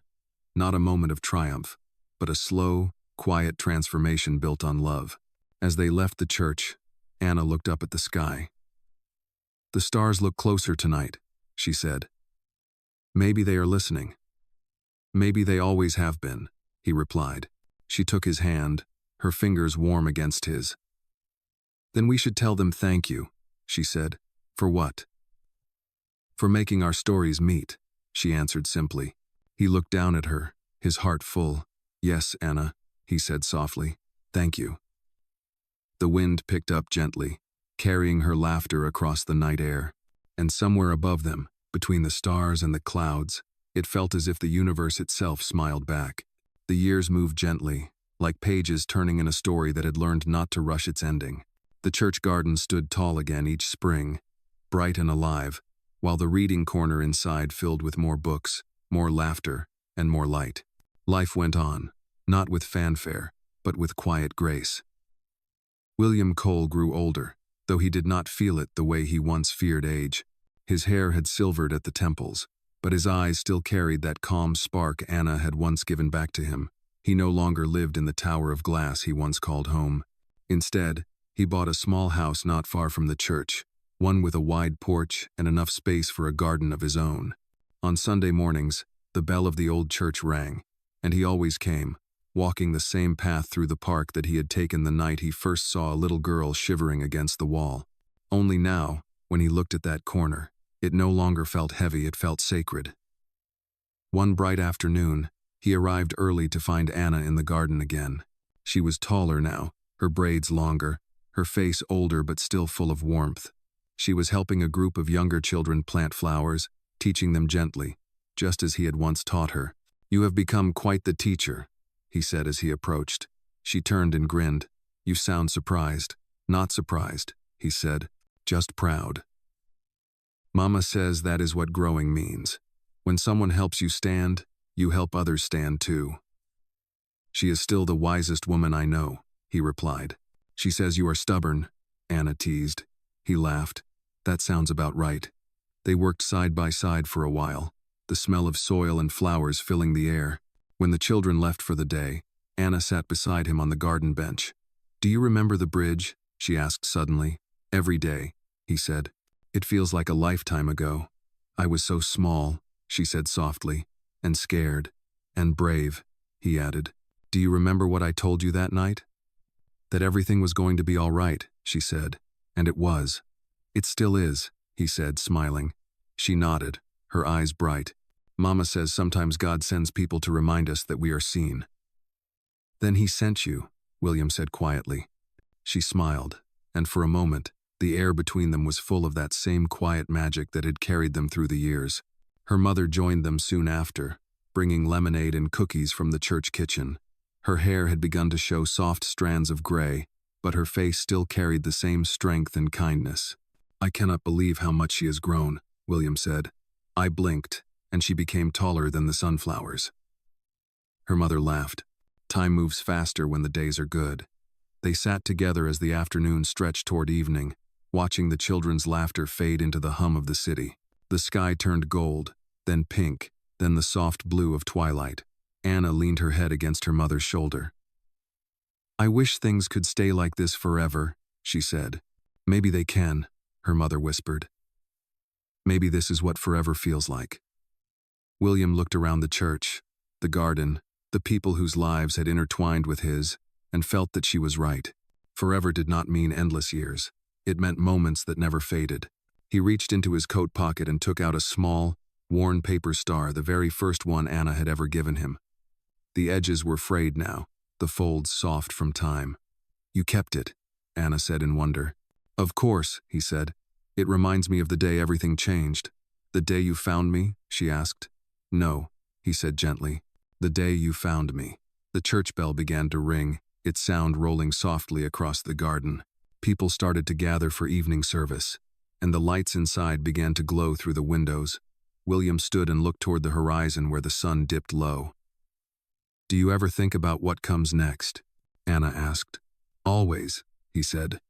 Speaker 1: Not a moment of triumph, but a slow, quiet transformation built on love. As they left the church, Anna looked up at the sky. "The stars look closer tonight," she said. "Maybe they are listening." "Maybe they always have been," he replied. She took his hand, her fingers warm against his. "Then we should tell them thank you," she said. "For what?" "For making our stories meet," she answered simply. He looked down at her, his heart full. "Yes, Anna," he said softly. "Thank you." The wind picked up gently, carrying her laughter across the night air. And somewhere above them, between the stars and the clouds, It felt as if the universe itself smiled back. The years moved gently, like pages turning in a story that had learned not to rush its ending. The church garden stood tall again each spring, bright and alive, while the reading corner inside filled with more books, more laughter, and more light. Life went on, not with fanfare, but with quiet grace. William Cole grew older, though he did not feel it the way he once feared age. His hair had silvered at the temples, but his eyes still carried that calm spark Anna had once given back to him. He no longer lived in the tower of glass he once called home. Instead, he bought a small house not far from the church, one with a wide porch and enough space for a garden of his own. On Sunday mornings, the bell of the old church rang, and he always came, walking the same path through the park that he had taken the night he first saw a little girl shivering against the wall. Only now, when he looked at that corner, it no longer felt heavy, it felt sacred. One bright afternoon, he arrived early to find Anna in the garden again. She was taller now, her braids longer, her face older but still full of warmth. She was helping a group of younger children plant flowers, teaching them gently, just as he had once taught her. "You have become quite the teacher," he said as he approached. She turned and grinned. "You sound surprised." "Not surprised," he said, "just proud. Mama says that is what growing means. When someone helps you stand, you help others stand too." "She is still the wisest woman I know," he replied. "She says you are stubborn," Anna teased. He laughed. "That sounds about right." They worked side by side for a while, the smell of soil and flowers filling the air. When the children left for the day, Anna sat beside him on the garden bench. "Do you remember the bridge?" she asked suddenly. "Every day," he said. "It feels like a lifetime ago." "I was so small," she said softly, "and scared, and brave," he added. "Do you remember what I told you that night?" "That everything was going to be all right," she said, "and it was." "It still is," he said, smiling. She nodded, her eyes bright. "Mama says sometimes God sends people to remind us that we are seen." "Then he sent you," William said quietly. She smiled, and for a moment, the air between them was full of that same quiet magic that had carried them through the years. Her mother joined them soon after, bringing lemonade and cookies from the church kitchen. Her hair had begun to show soft strands of gray, but her face still carried the same strength and kindness. "I cannot believe how much she has grown," William said. I blinked, and she became taller than the sunflowers. Her mother laughed. "Time moves faster when the days are good." They sat together as the afternoon stretched toward evening, watching the children's laughter fade into the hum of the city. The sky turned gold, then pink, then the soft blue of twilight. Anna leaned her head against her mother's shoulder. "I wish things could stay like this forever," she said. "Maybe they can," her mother whispered. "Maybe this is what forever feels like." William looked around the church, the garden, the people whose lives had intertwined with his, and felt that she was right. Forever did not mean endless years. It meant moments that never faded. He reached into his coat pocket and took out a small, worn paper star, the very first one Anna had ever given him. The edges were frayed now, the folds soft from time. "You kept it," Anna said in wonder. "Of course," he said. "It reminds me of the day everything changed." "The day you found me?" she asked. "No," he said gently. "The day you found me." The church bell began to ring, its sound rolling softly across the garden. People started to gather for evening service, and the lights inside began to glow through the windows. William stood and looked toward the horizon where the sun dipped low. "Do you ever think about what comes next?" Anna asked. "Always," he said.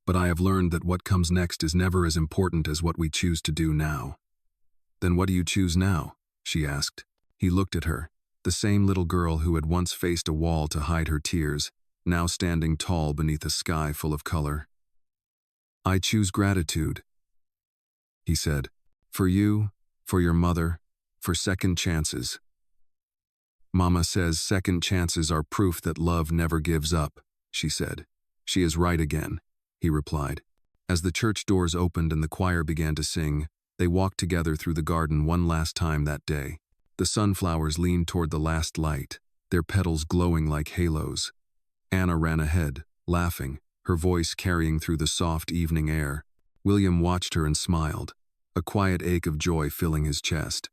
Speaker 1: "But I have learned that what comes next is never as important as what we choose to do now." "Then what do you choose now?" she asked. He looked at her, the same little girl who had once faced a wall to hide her tears, now standing tall beneath a sky full of color. "I choose gratitude," he said. "For you, for your mother, for second chances." "Mama says second chances are proof that love never gives up," she said. "She is right again," he replied. As the church doors opened and the choir began to sing, they walked together through the garden one last time that day. The sunflowers leaned toward the last light, their petals glowing like halos. Anna ran ahead, laughing, her voice carrying through the soft evening air. William watched her and smiled, a quiet ache of joy filling his chest.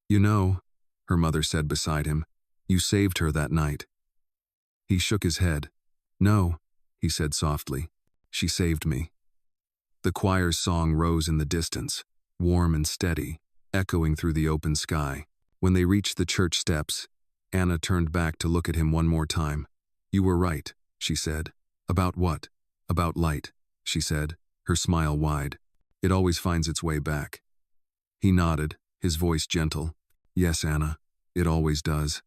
Speaker 1: You know, her mother said beside him, you saved her that night. He shook his head. No, he said softly. She saved me. The choir's song rose in the distance, warm and steady, echoing through the open sky. When they reached the church steps, Anna turned back to look at him one more time. You were right, she said. About what? About light, she said, her smile wide. It always finds its way back. He nodded, his voice gentle. Yes, Anna, it always does.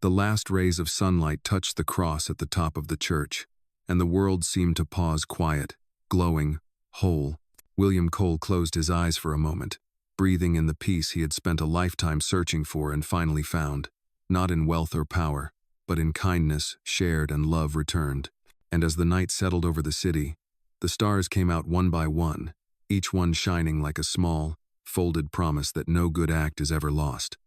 Speaker 1: The last rays of sunlight touched the cross at the top of the church, and the world seemed to pause quiet, glowing, whole. William Cole closed his eyes for a moment, breathing in the peace he had spent a lifetime searching for and finally found, not in wealth or power, but in kindness shared and love returned. And as the night settled over the city, the stars came out one by one, each one shining like a small, folded promise that no good act is ever lost.